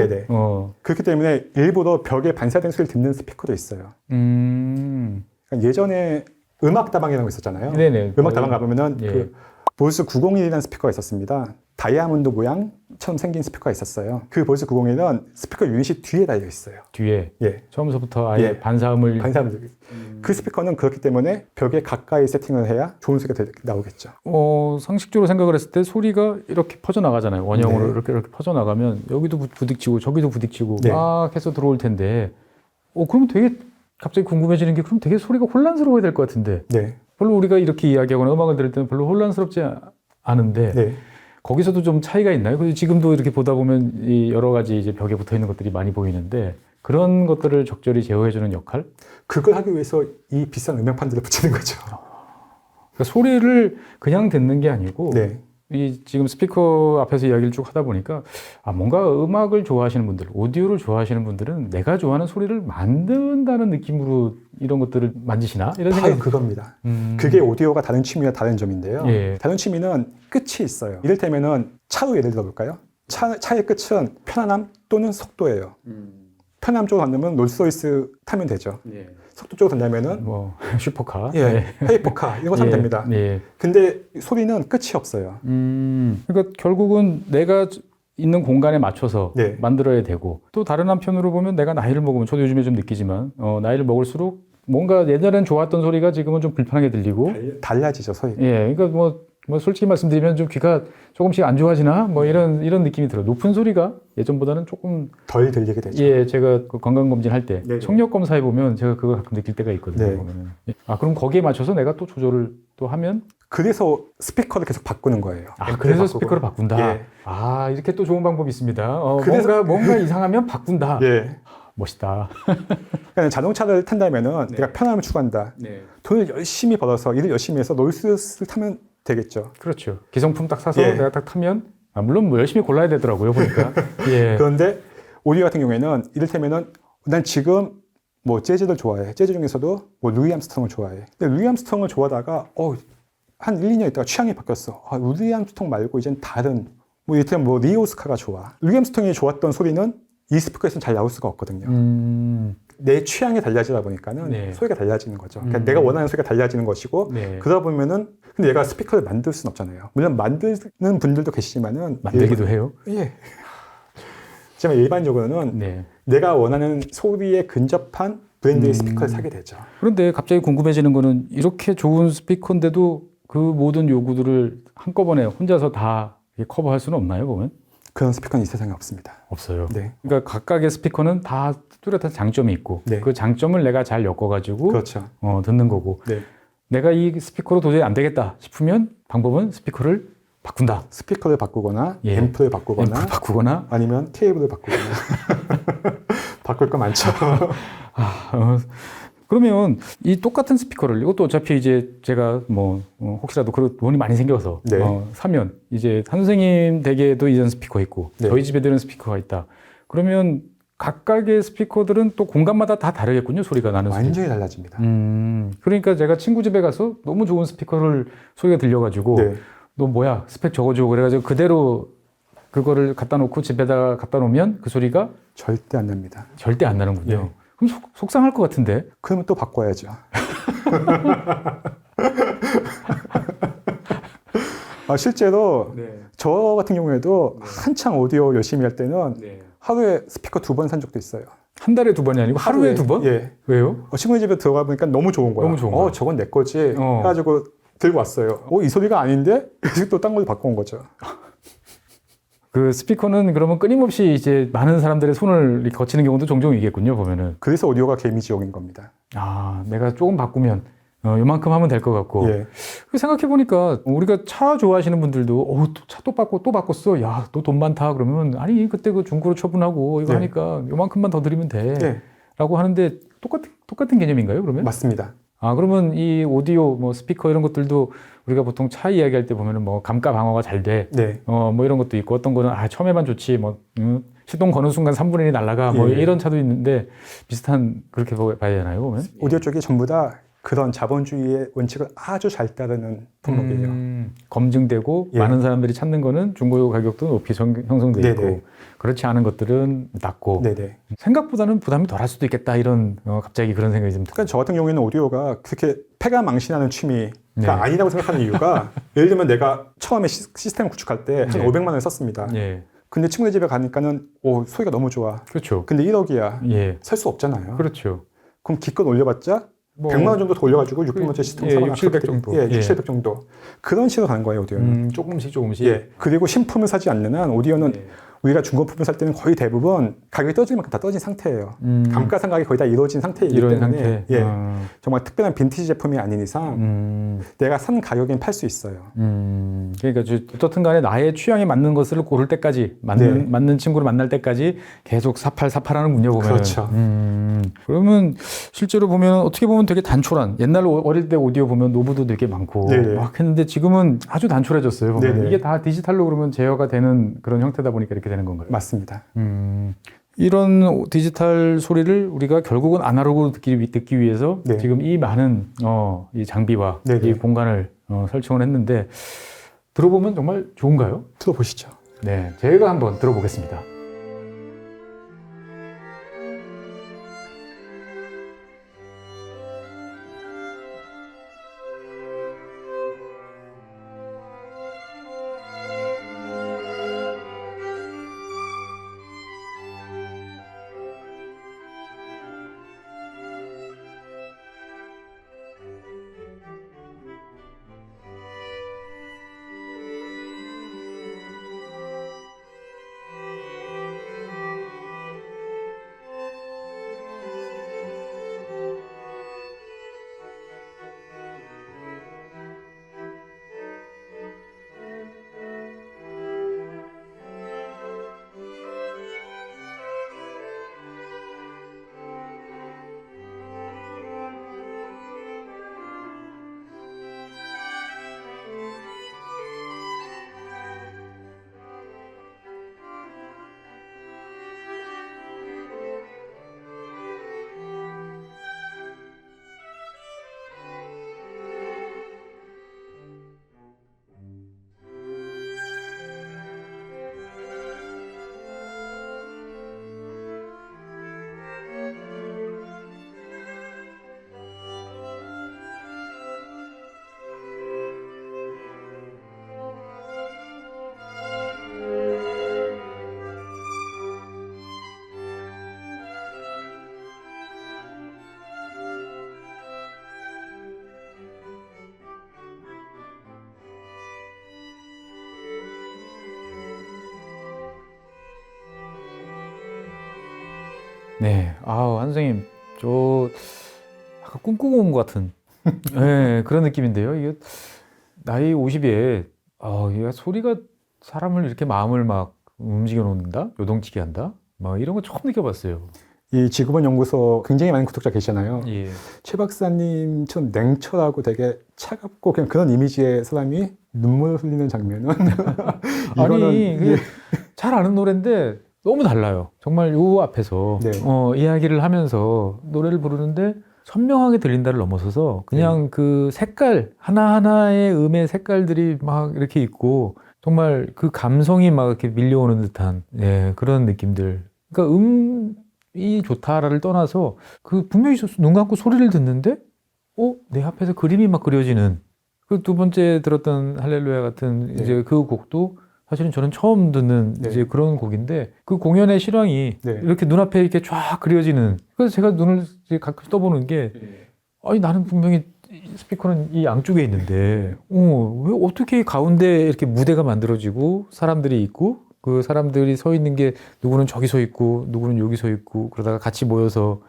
[SPEAKER 1] 그렇기 때문에 일부러 벽에 반사된 소리를 듣는 스피커도 있어요. 그러니까 예전에 음악다방이라는 거 있었잖아요. 음악다방 가보면은 그 볼스 901이라는 스피커가 있었습니다. 다이아몬드 모양처럼 생긴 스피커가 있었어요. 그 볼스 901은 스피커 유닛이 뒤에 달려 있어요.
[SPEAKER 3] 뒤에? 처음부터 아예 반사음을.
[SPEAKER 1] 그 스피커는 그렇기 때문에 벽에 가까이 세팅을 해야 좋은 소리가 나오겠죠.
[SPEAKER 3] 상식적으로 생각을 했을 때 소리가 이렇게 퍼져나가잖아요. 원형으로 이렇게 퍼져나가면 여기도 부딪히고 저기도 부딪히고 막 해서 들어올 텐데 그럼 되게 갑자기 궁금해지는 게 그럼 되게 소리가 혼란스러워야 될 것 같은데 별로 우리가 이렇게 이야기하거나 음악을 들을 때는 별로 혼란스럽지 않은데 거기서도 좀 차이가 있나요? 그래서 지금도 이렇게 보다 보면 이 여러 가지 이제 벽에 붙어 있는 것들이 많이 보이는데 그런 것들을 적절히 제어해주는 역할?
[SPEAKER 1] 그걸 하기 위해서 이 비싼 음향판들을 붙이는 거죠.
[SPEAKER 3] 그러니까 소리를 그냥 듣는 게 아니고 이 지금 스피커 앞에서 이야기를 쭉 하다 보니까 뭔가 음악을 좋아하시는 분들, 오디오를 좋아하시는 분들은 내가 좋아하는 소리를 만든다는 느낌으로 이런 것들을 만지시나? 이런 생각이
[SPEAKER 1] 그겁니다. 그게 오디오가 다른 취미와 다른 점인데요. 다른 취미는 끝이 있어요. 이를테면은 차로 예를 들어볼까요? 차의 끝은 편안함 또는 속도예요. 편함 쪽으로 간다면 롤스로이스 타면 되죠. 속도 쪽으로 간다면은
[SPEAKER 3] 슈퍼카,
[SPEAKER 1] 헤이퍼카 이런 거 타면 됩니다. 근데 소리는 끝이 없어요.
[SPEAKER 3] 그러니까 결국은 내가 있는 공간에 맞춰서 만들어야 되고 또 다른 한편으로 보면 내가 나이를 먹으면 저도 요즘에 좀 느끼지만 나이를 먹을수록 뭔가 예전엔 좋았던 소리가 지금은 좀 불편하게 들리고
[SPEAKER 1] 달라지죠 소리.
[SPEAKER 3] 그러니까 뭐 솔직히 말씀드리면 좀 귀가 조금씩 안 좋아지나 뭐 이런 느낌이 들어요. 높은 소리가 예전보다는 조금
[SPEAKER 1] 덜 들리게 되죠.
[SPEAKER 3] 예, 제가 그 건강검진 할 때
[SPEAKER 1] 네네.
[SPEAKER 3] 청력 검사해 보면 제가 그걸 가끔 느낄 때가 있거든요.
[SPEAKER 1] 네.
[SPEAKER 3] 보면은. 아, 그럼 거기에 맞춰서 내가 또 조절을 또 하면
[SPEAKER 1] 그래서 스피커를 계속 바꾸는 거예요.
[SPEAKER 3] 아,
[SPEAKER 1] 앰프를
[SPEAKER 3] 그래서
[SPEAKER 1] 바꾸고.
[SPEAKER 3] 스피커를 바꾼다.
[SPEAKER 1] 예.
[SPEAKER 3] 아, 이렇게 또 좋은 방법이 있습니다.
[SPEAKER 1] 그래서-
[SPEAKER 3] 뭔가 이상하면 바꾼다.
[SPEAKER 1] 예.
[SPEAKER 3] 멋있다.
[SPEAKER 1] 그러니까 자동차를 탄다면은 내가 편함을 추구한다. 돈을 열심히 벌어서 일을 열심히 해서 롤스를 타면 되겠죠.
[SPEAKER 3] 그렇죠. 기성품 딱 사서
[SPEAKER 1] 예.
[SPEAKER 3] 내가 딱 타면 물론 뭐 열심히 골라야 되더라고요 보니까. 예.
[SPEAKER 1] 그런데 오디오 같은 경우에는 이를테면은 난 지금 뭐 재즈를 좋아해. 재즈 중에서도 뭐 루이 암스트롱을 좋아해. 근데 루이 암스트롱을 좋아하다가 한 1, 2년 있다가 취향이 바뀌었어. 루이 암스트롱 말고 이젠 다른 뭐 이를테면 뭐 리오스카가 좋아. 루이 암스트롱이 좋았던 소리는 이 스피커에서는 잘 나올 수가 없거든요. 내 취향이 달라지다 보니까는
[SPEAKER 3] 네.
[SPEAKER 1] 소리가 달라지는 거죠. 그러니까 내가 원하는 소리가 달라지는 것이고
[SPEAKER 3] 네.
[SPEAKER 1] 그러다 보면은 근데 얘가 스피커를 만들 수는 없잖아요. 물론 만드는 분들도 계시지만은
[SPEAKER 3] 만들기도 해요.
[SPEAKER 1] 예. 하지만 일반적으로는
[SPEAKER 3] 네.
[SPEAKER 1] 내가 원하는 소리에 근접한 브랜드의 스피커를 사게 되죠.
[SPEAKER 3] 그런데 갑자기 궁금해지는 거는 이렇게 좋은 스피커인데도 그 모든 요구들을 한꺼번에 혼자서 다 커버할 수는 없나요, 보면?
[SPEAKER 1] 그런 스피커는 이 세상에 없습니다.
[SPEAKER 3] 없어요.
[SPEAKER 1] 네.
[SPEAKER 3] 그러니까 각각의 스피커는 다 뚜렷한 장점이 있고
[SPEAKER 1] 네.
[SPEAKER 3] 그 장점을 내가 잘 엮어가지고
[SPEAKER 1] 그렇죠.
[SPEAKER 3] 듣는 거고
[SPEAKER 1] 네.
[SPEAKER 3] 내가 이 스피커로 도저히 안 되겠다 싶으면 방법은 스피커를 바꾼다.
[SPEAKER 1] 스피커를 바꾸거나
[SPEAKER 3] 예.
[SPEAKER 1] 앰프를 바꾸거나
[SPEAKER 3] 앰프를 바꾸거나
[SPEAKER 1] 아니면 케이블을 바꾸거나 바꿀 거 많죠.
[SPEAKER 3] 그러면 이 똑같은 스피커를 이것도 어차피 이제 제가 혹시라도 그런 돈이 많이 생겨서
[SPEAKER 1] 네.
[SPEAKER 3] 사면 이제 한 선생님 댁에도 이런 스피커 있고
[SPEAKER 1] 네.
[SPEAKER 3] 저희 집에도 이런 스피커가 있다. 그러면 각각의 스피커들은 또 공간마다 다 다르겠군요. 소리가 나는 소리.
[SPEAKER 1] 완전히 달라집니다.
[SPEAKER 3] 그러니까 제가 친구 집에 가서 너무 좋은 스피커를 소리가 들려가지고
[SPEAKER 1] 네.
[SPEAKER 3] 너 뭐야 스펙 적어줘 그래가지고 그대로 그거를 갖다 놓고 집에다가 갖다 놓으면 그 소리가
[SPEAKER 1] 절대 안 납니다.
[SPEAKER 3] 절대 안 나는군요.
[SPEAKER 1] 네.
[SPEAKER 3] 그럼 속상할 것 같은데.
[SPEAKER 1] 그러면 또 바꿔야죠. 실제로 저 같은 경우에도 한창 오디오 열심히 할 때는 하루에 스피커 2번 산 적도 있어요.
[SPEAKER 3] 한 달에 2번이 아니고 하루에 2번?
[SPEAKER 1] 예.
[SPEAKER 3] 왜요?
[SPEAKER 1] 친구 집에 들어가 보니까 너무 좋은 거야.
[SPEAKER 3] 너무 좋은 거야.
[SPEAKER 1] 저건 내 거지. 해가지고 들고 왔어요. 이 소리가 아닌데? 그래서 또 딴 걸로 바꿔온 거죠.
[SPEAKER 3] 그 스피커는 그러면 끊임없이 이제 많은 사람들의 손을 거치는 경우도 종종 있겠군요, 보면은.
[SPEAKER 1] 그래서 오디오가 개미지옥인 겁니다.
[SPEAKER 3] 아, 내가 조금 바꾸면 요만큼 하면 될 것 같고.
[SPEAKER 1] 예.
[SPEAKER 3] 생각해보니까 우리가 차 좋아하시는 분들도 차 또 바꿨어. 야, 너 돈 많다. 그러면 아니, 그때 그 중고로 처분하고 이거
[SPEAKER 1] 네.
[SPEAKER 3] 하니까 요만큼만 더 드리면 돼.
[SPEAKER 1] 네.
[SPEAKER 3] 라고 하는데 똑같은 개념인가요, 그러면?
[SPEAKER 1] 맞습니다.
[SPEAKER 3] 아, 그러면 이 오디오, 스피커 이런 것들도 우리가 보통 차 이야기할 때 보면은 감가 방어가 잘 돼.
[SPEAKER 1] 네.
[SPEAKER 3] 이런 것도 있고 어떤 거는 처음에만 좋지. 시동 거는 순간 3분의 1이 날아가.
[SPEAKER 1] 예.
[SPEAKER 3] 이런 차도 있는데 비슷한 그렇게 봐야 되나요, 보면?
[SPEAKER 1] 오디오 쪽이 전부 다 그런 자본주의의 원칙을 아주 잘 따르는 품목이에요.
[SPEAKER 3] 검증되고
[SPEAKER 1] 예.
[SPEAKER 3] 많은 사람들이 찾는 거는 중고 가격도 높이 형성돼 있고
[SPEAKER 1] 네네.
[SPEAKER 3] 그렇지 않은 것들은 낮고
[SPEAKER 1] 네네.
[SPEAKER 3] 생각보다는 부담이 덜할 수도 있겠다 이런 갑자기 그런 생각이 좀
[SPEAKER 1] 그러니까 저 같은 경우에는 오디오가 그렇게 패가 망신하는 취미가
[SPEAKER 3] 네.
[SPEAKER 1] 아니라고 생각하는 이유가 예를 들면 내가 처음에 시스템 구축할 때 한
[SPEAKER 3] 네.
[SPEAKER 1] 500만 원을 썼습니다.
[SPEAKER 3] 예,
[SPEAKER 1] 근데 친구네 집에 가니까는 소리가 너무 좋아.
[SPEAKER 3] 그렇죠.
[SPEAKER 1] 근데 1억이야.
[SPEAKER 3] 예,
[SPEAKER 1] 살 수 없잖아요.
[SPEAKER 3] 그렇죠.
[SPEAKER 1] 그럼 기껏 올려봤자 100만 원 정도 더 올려가지고 600만원짜리 시스템
[SPEAKER 3] 예,
[SPEAKER 1] 사거나
[SPEAKER 3] 6, 700 정도.
[SPEAKER 1] 예,
[SPEAKER 3] 예.
[SPEAKER 1] 6, 700 정도. 그런 식으로 가는 거예요, 오디오는.
[SPEAKER 3] 조금씩.
[SPEAKER 1] 예. 그리고 신품을 사지 않는 한 오디오는
[SPEAKER 3] 예.
[SPEAKER 1] 우리가 중고품을 살 때는 거의 대부분 가격이 떨어질 만큼 다 떨어진 상태예요. 감가상각이 거의 다 이루어진 상태이기
[SPEAKER 3] 이런
[SPEAKER 1] 때문에
[SPEAKER 3] 상태.
[SPEAKER 1] 예. 정말 특별한 빈티지 제품이 아닌 이상 내가 산 가격엔 팔 수 있어요.
[SPEAKER 3] 그러니까 어떻든 간에 나의 취향에 맞는 것을 고를 때까지 맞는 친구를 만날 때까지 계속 사팔하는군요, 보면.
[SPEAKER 1] 그렇죠.
[SPEAKER 3] 그러면 실제로 보면 어떻게 보면 되게 단촐한 옛날로 어릴 때 오디오 보면 노브도 되게 많고
[SPEAKER 1] 네네.
[SPEAKER 3] 막 했는데 지금은 아주 단촐해졌어요. 보면.
[SPEAKER 1] 네네.
[SPEAKER 3] 이게 다 디지털로 그러면 제어가 되는 그런 형태다 보니까 이렇게 되는 건가요?
[SPEAKER 1] 맞습니다.
[SPEAKER 3] 이런 디지털 소리를 우리가 결국은 아날로그로 듣기 위해서
[SPEAKER 1] 네.
[SPEAKER 3] 지금 이 많은 이 장비와
[SPEAKER 1] 네네.
[SPEAKER 3] 이 공간을 설정을 했는데 들어보면 정말 좋은가요?
[SPEAKER 1] 들어보시죠.
[SPEAKER 3] 네, 제가 한번 들어보겠습니다.
[SPEAKER 2] 네. 아우, 한 선생님, 저 아까 꿈꾸고 온 것 같은 네, 그런 느낌인데요. 이게 나이 50에 이게 소리가 사람을 이렇게 마음을 막 움직여 놓는다, 요동치게 한다, 막 이런 거 처음 느껴봤어요.
[SPEAKER 1] 이 지구본 연구소 굉장히 많은 구독자 계시잖아요.
[SPEAKER 2] 예.
[SPEAKER 1] 최 박사님처럼 냉철하고 되게 차갑고 그냥 그런 이미지의 사람이 눈물 흘리는 장면은
[SPEAKER 2] 아니,
[SPEAKER 1] 예.
[SPEAKER 2] 잘 아는 노래인데 너무 달라요. 정말 요 앞에서
[SPEAKER 1] 네.
[SPEAKER 2] 이야기를 하면서 노래를 부르는데 선명하게 들린다를 넘어서서 그냥 그 색깔 하나하나의 음의 색깔들이 막 이렇게 있고 정말 그 감성이 막 이렇게 밀려오는 듯한 그런 느낌들. 그러니까 음이 좋다를 떠나서 그 분명히 눈 감고 소리를 듣는데 내 앞에서 그림이 막 그려지는 그 두 번째 들었던 할렐루야 같은
[SPEAKER 1] 네.
[SPEAKER 2] 이제 그 곡도 사실은 저는 처음 듣는
[SPEAKER 1] 네.
[SPEAKER 2] 이제 그런 곡인데 그 공연의 실황이
[SPEAKER 1] 네.
[SPEAKER 2] 이렇게 눈앞에 이렇게 쫙 그려지는 그래서 제가 눈을 이제 가끔 떠보는 게 아니 나는 분명히 스피커는 이 양쪽에 있는데 왜 어떻게 가운데 이렇게 무대가 만들어지고 사람들이 있고 그 사람들이 서 있는 게 누구는 저기 서 있고 누구는 여기 서 있고 그러다가 같이 모여서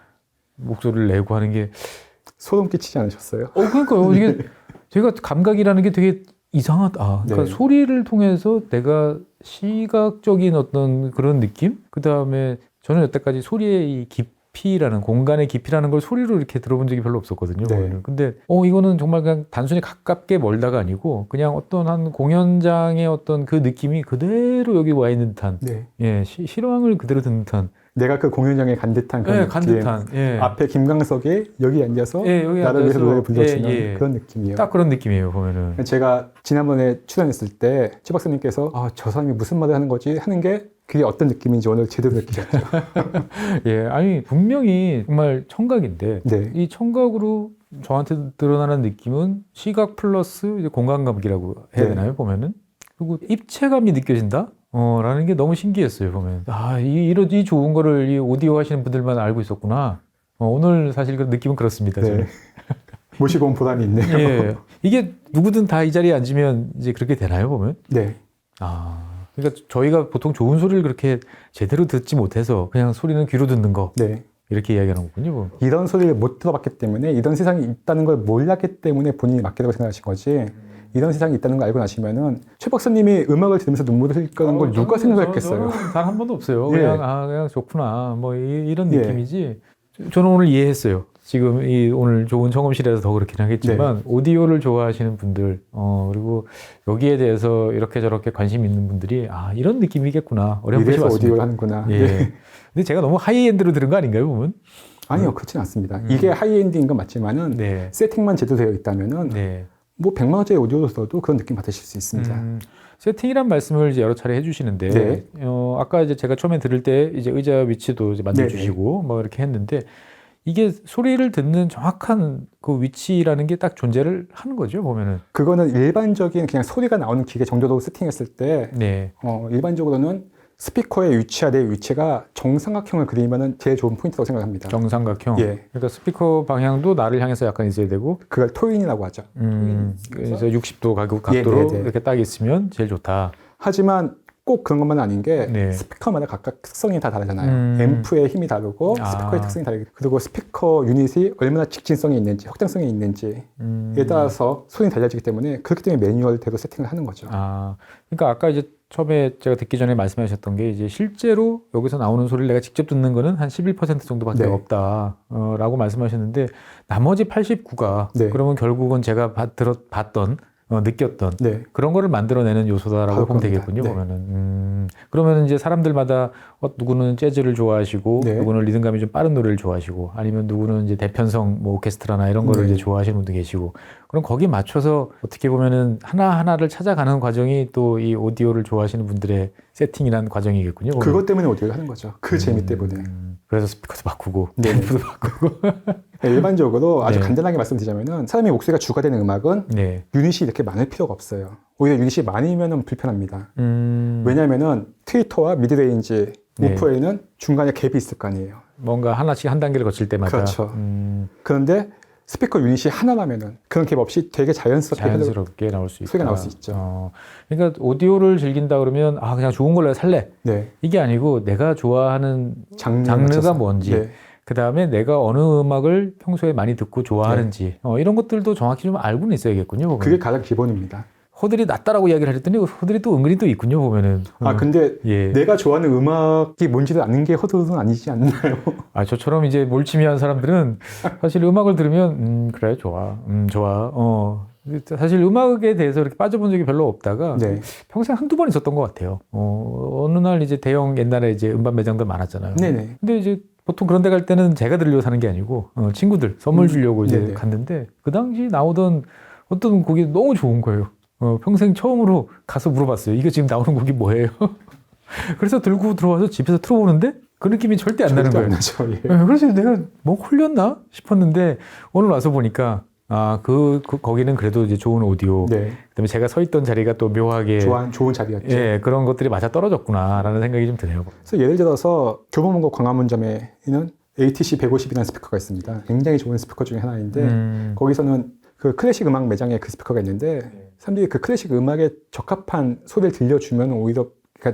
[SPEAKER 2] 목소리를 내고 하는 게
[SPEAKER 1] 소름 끼치지 않으셨어요?
[SPEAKER 2] 그러니까요. 이게 제가 감각이라는 게 되게 이상하다. 그러니까
[SPEAKER 1] 네.
[SPEAKER 2] 소리를 통해서 내가 시각적인 어떤 그런 느낌? 그 다음에 저는 여태까지 소리의 이 깊이라는, 공간의 깊이라는 걸 소리로 이렇게 들어본 적이 별로 없었거든요.
[SPEAKER 1] 네.
[SPEAKER 2] 근데, 이거는 정말 그냥 단순히 가깝게 멀다가 아니고, 그냥 어떤 한 공연장의 어떤 그 느낌이 그대로 여기 와 있는 듯한,
[SPEAKER 1] 네.
[SPEAKER 2] 실황을 그대로 듣는 듯한,
[SPEAKER 1] 내가 그 공연장에 간 듯한 그런
[SPEAKER 2] 간
[SPEAKER 1] 느낌.
[SPEAKER 2] 듯한,
[SPEAKER 1] 앞에 김광석이 여기 앉아서
[SPEAKER 2] 여기
[SPEAKER 1] 나를 위해서
[SPEAKER 2] 앉아서,
[SPEAKER 1] 노래를 불러주는 그런 느낌이에요.
[SPEAKER 2] 딱 그런 느낌이에요, 보면은.
[SPEAKER 1] 제가 지난번에 출연했을 때 최 박사님께서 저 사람이 무슨 말을 하는 거지 하는 게 그게 어떤 느낌인지 오늘 제대로 느끼셨죠.
[SPEAKER 2] 아니 분명히 정말 청각인데
[SPEAKER 1] 네.
[SPEAKER 2] 이 청각으로 저한테 드러나는 느낌은 시각 플러스 이제 공간감이라고 해야
[SPEAKER 1] 네.
[SPEAKER 2] 되나요, 보면은? 그리고 입체감이 느껴진다? 라는 게 너무 신기했어요, 보면. 이 좋은 거를 이 오디오 하시는 분들만 알고 있었구나. 오늘 사실 그 느낌은 그렇습니다.
[SPEAKER 1] 네.
[SPEAKER 2] 저는.
[SPEAKER 1] 모시고 온 보람이 있네요.
[SPEAKER 2] 예. 이게 누구든 다 이 자리에 앉으면 이제 그렇게 되나요, 보면?
[SPEAKER 1] 네.
[SPEAKER 2] 그러니까 저희가 보통 좋은 소리를 그렇게 제대로 듣지 못해서 그냥 소리는 귀로 듣는 거.
[SPEAKER 1] 네.
[SPEAKER 2] 이렇게 이야기하는 거군요.
[SPEAKER 1] 이런 소리를 못 들어봤기 때문에 이런 세상이 있다는 걸 몰랐기 때문에 본인이 맞게 되고 생각하신 거지 이런 세상이 있다는 걸 알고 나시면은 최 박사님이 음악을 들으면서 눈물을 흘릴 거라는 걸 누가 생각했겠어요.
[SPEAKER 2] 단 한 번도 없어요.
[SPEAKER 1] 예.
[SPEAKER 2] 그냥 좋구나. 뭐 이런
[SPEAKER 1] 예.
[SPEAKER 2] 느낌이지. 저는 오늘 이해했어요. 지금 오늘 좋은 청음실에서 더 그렇긴 하겠지만 오디오를 좋아하시는 분들 그리고 여기에 대해서 이렇게 저렇게 관심 있는 분들이 이런 느낌이겠구나. 어렴풋이
[SPEAKER 1] 이래서
[SPEAKER 2] 왔습니다.
[SPEAKER 1] 오디오를 하는구나.
[SPEAKER 2] 예.
[SPEAKER 1] 네.
[SPEAKER 2] 근데 제가 너무 하이엔드로 들은 거 아닌가요, 보면?
[SPEAKER 1] 아니요, 그렇진 않습니다. 이게 하이엔드인 건 맞지만은 세팅만 제대로 되어 있다면은 뭐 100만 원짜리 오디오로 써도 그런 느낌 받으실 수 있습니다.
[SPEAKER 2] 세팅이란 말씀을 이제 여러 차례 해주시는데,
[SPEAKER 1] 네.
[SPEAKER 2] 아까 이제 제가 처음에 들을 때 이제 의자 위치도 이제 만들어주시고, 뭐 이렇게 했는데, 이게 소리를 듣는 정확한 그 위치라는 게 딱 존재를 하는 거죠, 보면은.
[SPEAKER 1] 그거는 일반적인 그냥 소리가 나오는 기계 정도로 세팅했을 때, 일반적으로는 스피커의 위치와 내 위치가 정삼각형을 그리면은 제일 좋은 포인트라고 생각합니다.
[SPEAKER 2] 정삼각형.
[SPEAKER 1] 예.
[SPEAKER 2] 그러니까 스피커 방향도 나를 향해서 약간 있어야 되고,
[SPEAKER 1] 그걸 토인이라고 하죠.
[SPEAKER 2] 그래서 60도 각도로 이렇게 딱 있으면 제일 좋다.
[SPEAKER 1] 하지만 꼭 그런 것만 아닌 게 스피커마다 각각 특성이 다 다르잖아요. 앰프의 힘이 다르고 스피커의 특성이 다르고 그리고 스피커 유닛이 얼마나 직진성이 있는지 확장성이 있는지에 따라서 소리는 달라지기 때문에 그렇기 때문에 매뉴얼대로 세팅을 하는 거죠.
[SPEAKER 2] 그러니까 아까 이제 처음에 제가 듣기 전에 말씀하셨던 게 이제 실제로 여기서 나오는 소리를 내가 직접 듣는 거는 한 11% 정도밖에 없다 라고 말씀하셨는데 나머지 89가 그러면 결국은 제가 봤던 느꼈던 그런 거를 만들어내는 요소다라고 보면 되겠군요. 보면은 그러면 이제 사람들마다 누구는 재즈를 좋아하시고 누구는 리듬감이 좀 빠른 노래를 좋아하시고 아니면 누구는 이제 대편성 뭐 오케스트라나 이런 거를 이제 좋아하시는 분도 계시고 그럼 거기에 맞춰서 어떻게 보면은 하나하나를 찾아가는 과정이 또 이 오디오를 좋아하시는 분들의 세팅이라는 과정이겠군요. 보면.
[SPEAKER 1] 그것 때문에 오디오를 하는 거죠. 그 재미 때문에.
[SPEAKER 2] 그래서 스피커도 바꾸고 앰프도 바꾸고
[SPEAKER 1] 일반적으로 아주 간단하게 말씀드리자면은 사람의 목소리가 주가 되는 음악은 유닛이 이렇게 많을 필요가 없어요. 오히려 유닛이 많으면 불편합니다. 왜냐하면은 트위터와 미드레인지 우프에는 중간에 갭이 있을 거 아니에요.
[SPEAKER 2] 뭔가 하나씩 한 단계를 거칠 때마다.
[SPEAKER 1] 그렇죠. 그런데 스피커 유닛이 하나라면은 그런 갭 없이 되게
[SPEAKER 2] 자연스럽게 나올 수 있다.
[SPEAKER 1] 소리가 나올 수 있죠.
[SPEAKER 2] 그러니까 오디오를 즐긴다 그러면 아 그냥 좋은 걸로 살래.
[SPEAKER 1] 네.
[SPEAKER 2] 이게 아니고 내가 좋아하는 장르가
[SPEAKER 1] 맞춰서.
[SPEAKER 2] 뭔지,
[SPEAKER 1] 네.
[SPEAKER 2] 그 다음에 내가 어느 음악을 평소에 많이 듣고 좋아하는지 이런 것들도 정확히 좀 알고는 있어야겠군요. 보면.
[SPEAKER 1] 그게 가장 기본입니다.
[SPEAKER 2] 호들이 낮다라고 이야기를 했더니 호들이 또 은근히 또 있군요. 보면은.
[SPEAKER 1] 근데
[SPEAKER 2] 예.
[SPEAKER 1] 내가 좋아하는 음악이 뭔지를 아는 게 허들은 아니지 않나요?
[SPEAKER 2] 저처럼 이제 몰치미한 사람들은 사실 음악을 들으면 그래 좋아, 좋아. 사실 음악에 대해서 이렇게 빠져본 적이 별로 없다가
[SPEAKER 1] 네.
[SPEAKER 2] 평생 한두 번 있었던 것 같아요. 어느 날 이제 대형 옛날에 이제 음반 매장들 많았잖아요.
[SPEAKER 1] 네네.
[SPEAKER 2] 근데 이제 보통 그런 데 갈 때는 제가 들으려고 사는 게 아니고 친구들 선물 주려고 이제
[SPEAKER 1] 네네.
[SPEAKER 2] 갔는데 그 당시 나오던 어떤 곡이 너무 좋은 거예요. 평생 처음으로 가서 물어봤어요. 이거 지금 나오는 곡이 뭐예요? 그래서 들고 들어와서 집에서 틀어보는데 그 느낌이 절대 안 나는 거예요.
[SPEAKER 1] 안 나죠. 예.
[SPEAKER 2] 그래서 내가 뭐 홀렸나 싶었는데 오늘 와서 보니까 거기는 그래도 이제 좋은 오디오.
[SPEAKER 1] 네.
[SPEAKER 2] 그다음에 제가 서 있던 자리가 또 묘하게
[SPEAKER 1] 좋은 자리였죠.
[SPEAKER 2] 예, 그런 것들이 맞아 떨어졌구나라는 생각이 좀 드네요.
[SPEAKER 1] 그래서 예를 들어서 교보문고 광화문점에는 ATC 150이라는 스피커가 있습니다. 굉장히 좋은 스피커 중에 하나인데 거기서는 그 클래식 음악 매장에 그 스피커가 있는데 사람들이 그 클래식 음악에 적합한 소리를 들려주면 오히려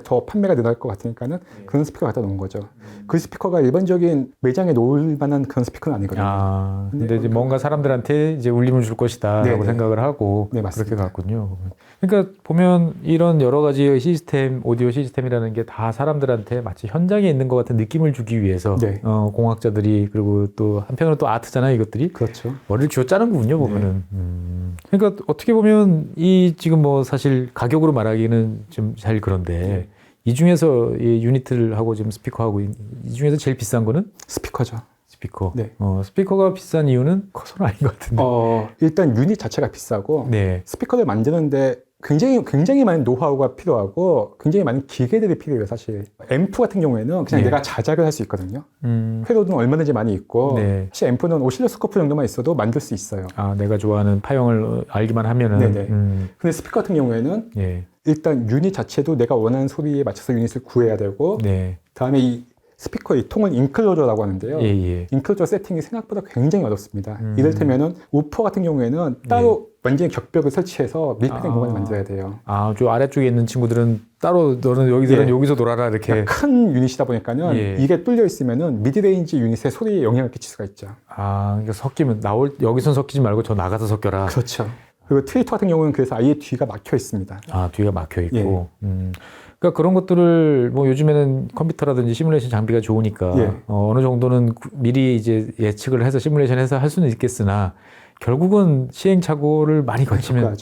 [SPEAKER 1] 더 판매가 늘어날 것 같으니까는 그런 스피커 갖다 놓은 거죠. 그 스피커가 일반적인 매장에 놓을 만한 그런 스피커는 아니거든요.
[SPEAKER 2] 근데 이제 뭔가 사람들한테 이제 울림을 줄 것이다라고
[SPEAKER 1] 네네.
[SPEAKER 2] 생각을 하고
[SPEAKER 1] 네,
[SPEAKER 2] 그렇게
[SPEAKER 1] 맞습니다.
[SPEAKER 2] 갔군요. 그러니까 보면 이런 여러 가지의 시스템, 오디오 시스템이라는 게 다 사람들한테 마치 현장에 있는 것 같은 느낌을 주기 위해서
[SPEAKER 1] 네.
[SPEAKER 2] 공학자들이 그리고 또 한편으로 또 아트잖아요, 이것들이.
[SPEAKER 1] 그렇죠.
[SPEAKER 2] 머리를 쥐어 짜는군요, 보면은. 그러니까 어떻게 보면 이 지금 뭐 사실 가격으로 말하기는 좀 잘 그런데 이 중에서 이 유니트하고 지금 스피커하고 이 중에서 제일 비싼 거는
[SPEAKER 1] 스피커죠.
[SPEAKER 2] 스피커.
[SPEAKER 1] 네.
[SPEAKER 2] 스피커가 비싼 이유는 커서는 아닌 것 같은데.
[SPEAKER 1] 일단 유닛 자체가 비싸고
[SPEAKER 2] 네.
[SPEAKER 1] 스피커를 만드는데 굉장히 많은 노하우가 필요하고 굉장히 많은 기계들이 필요해요, 사실. 앰프 같은 경우에는 그냥 내가 자작을 할 수 있거든요. 회로는 얼마든지 많이 있고 사실 앰프는 오실로스코프 정도만 있어도 만들 수 있어요.
[SPEAKER 2] 내가 좋아하는 파형을 알기만 하면은.
[SPEAKER 1] 네네. 근데 스피커 같은 경우에는 일단 유닛 자체도 내가 원하는 소리에 맞춰서 유닛을 구해야 되고 다음에 이 스피커의 통을 인클로저라고 하는데요. 인클로저 세팅이 생각보다 굉장히 어렵습니다. 이를테면은 우퍼 같은 경우에는 따로 완전히 격벽을 설치해서 밀폐된 공간을 만들어야 돼요.
[SPEAKER 2] 저 아래쪽에 있는 친구들은 따로 너는 여기들은 여기서 놀아라 이렇게.
[SPEAKER 1] 큰 유닛이다 보니까는 이게 뚫려 있으면은 미드레인지 유닛에 소리에 영향을 끼칠 수가 있죠.
[SPEAKER 2] 그러니까 섞이면 여기선 섞이지 말고 저 나가서 섞여라.
[SPEAKER 1] 그렇죠. 그리고 트위터 같은 경우는 그래서 아예 뒤가 막혀 있습니다.
[SPEAKER 2] 뒤가 막혀 있고. 그러니까 그런 것들을 뭐 요즘에는 컴퓨터라든지 시뮬레이션 장비가 좋으니까 어느 정도는 미리 이제 예측을 해서 시뮬레이션해서 할 수는 있겠으나 결국은 시행착오를 많이 거치면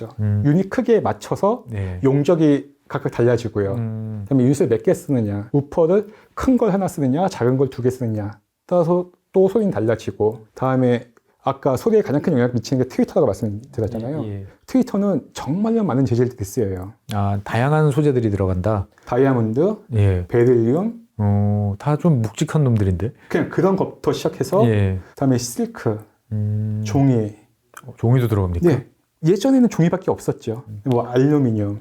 [SPEAKER 1] 유닛 크기에 맞춰서 용적이 각각 달라지고요. 그다음에 유닛을 몇 개 쓰느냐, 우퍼를 큰 걸 하나 쓰느냐, 작은 걸 2개 쓰느냐 따라서 또 소리는 달라지고 다음에 아까 소리에 가장 큰 영향을 미치는 게 트위터라고 말씀드렸잖아요. 트위터는 정말로 많은 재질들이 쓰여요.
[SPEAKER 2] 다양한 소재들이 들어간다.
[SPEAKER 1] 다이아몬드, 베릴리움,
[SPEAKER 2] 다 좀 묵직한 놈들인데.
[SPEAKER 1] 그냥 그런 것부터 시작해서 그다음에 실크, 종이.
[SPEAKER 2] 종이도 들어갑니까?
[SPEAKER 1] 네. 예전에는 종이밖에 없었죠. 뭐 알루미늄.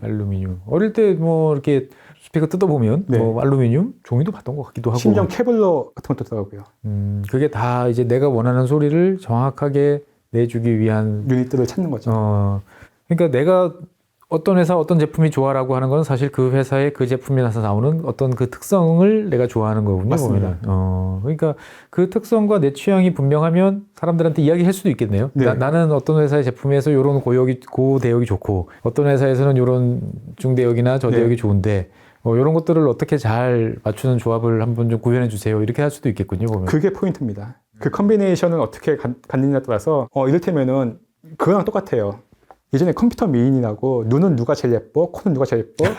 [SPEAKER 2] 어릴 때 뭐 이렇게 스피커 뜯어보면 뭐 알루미늄, 종이도 봤던 것 같기도 하고.
[SPEAKER 1] 심지어 케블러 같은 것도 있더라고요.
[SPEAKER 2] 그게 다 이제 내가 원하는 소리를 정확하게 내주기 위한
[SPEAKER 1] 유닛들을 찾는 거죠.
[SPEAKER 2] 그러니까 내가 어떤 회사 어떤 제품이 좋아라고 하는 건 사실 그 회사의 그 제품에서 나오는 어떤 그 특성을 내가 좋아하는 거군요.
[SPEAKER 1] 맞습니다.
[SPEAKER 2] 그러니까 그 특성과 내 취향이 분명하면 사람들한테 이야기할 수도 있겠네요. 나는 어떤 회사의 제품에서 이런 고대역이 좋고 어떤 회사에서는 이런 중대역이나 저대역이 좋은데 이런 것들을 어떻게 잘 맞추는 조합을 한번 좀 구현해 주세요. 이렇게 할 수도 있겠군요. 보면.
[SPEAKER 1] 그게 포인트입니다. 그 컴비네이션을 어떻게 갖느냐에 따라서 이를테면은 그거랑 똑같아요. 예전에 컴퓨터 미인이라고 눈은 누가 제일 예뻐, 코는 누가 제일 예뻐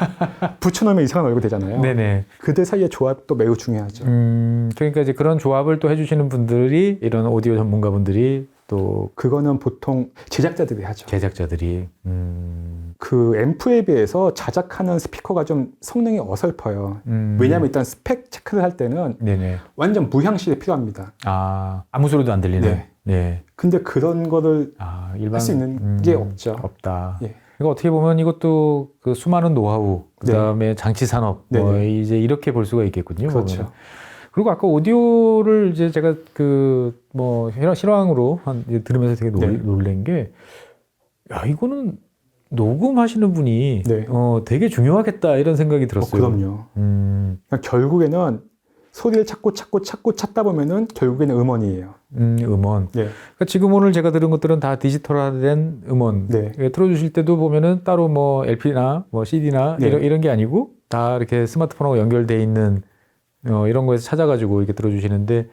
[SPEAKER 1] 붙여놓으면 이상한 얼굴 되잖아요.
[SPEAKER 2] 네네.
[SPEAKER 1] 그들 사이의 조합도 매우 중요하죠.
[SPEAKER 2] 그러니까 이제 그런 조합을 또 해주시는 분들이 이런 오디오 전문가분들이 또
[SPEAKER 1] 그거는 보통 제작자들이 하죠.
[SPEAKER 2] 제작자들이
[SPEAKER 1] 그 앰프에 비해서 자작하는 스피커가 좀 성능이 어설퍼요. 왜냐하면 일단 스펙 체크를 할 때는 완전 무향실이 필요합니다.
[SPEAKER 2] 아무 소리도 안 들리네.
[SPEAKER 1] 근데 그런 거를 할 수 있는 게
[SPEAKER 2] 없다. 그러니까 어떻게 보면 이것도 그 수많은 노하우, 그 다음에 장치 산업, 이제 이렇게 볼 수가 있겠군요.
[SPEAKER 1] 그렇죠.
[SPEAKER 2] 그리고 아까 오디오를 이제 제가 그 뭐 실황으로 들으면서 되게 놀란 게, 야, 이거는 녹음하시는 분이 되게 중요하겠다 이런 생각이 들었어요.
[SPEAKER 1] 그럼요. 그러니까 결국에는 소리를 찾고 찾다 보면은 결국에는 음원이에요.
[SPEAKER 2] 음원. 그러니까 지금 오늘 제가 들은 것들은 다 디지털화된 음원. 틀어주실 때도 보면은 따로 뭐 LP나 뭐 CD나 이런 게 아니고 다 이렇게 스마트폰하고 연결돼 있는 이런 거에서 찾아가지고 이렇게 들어주시는데,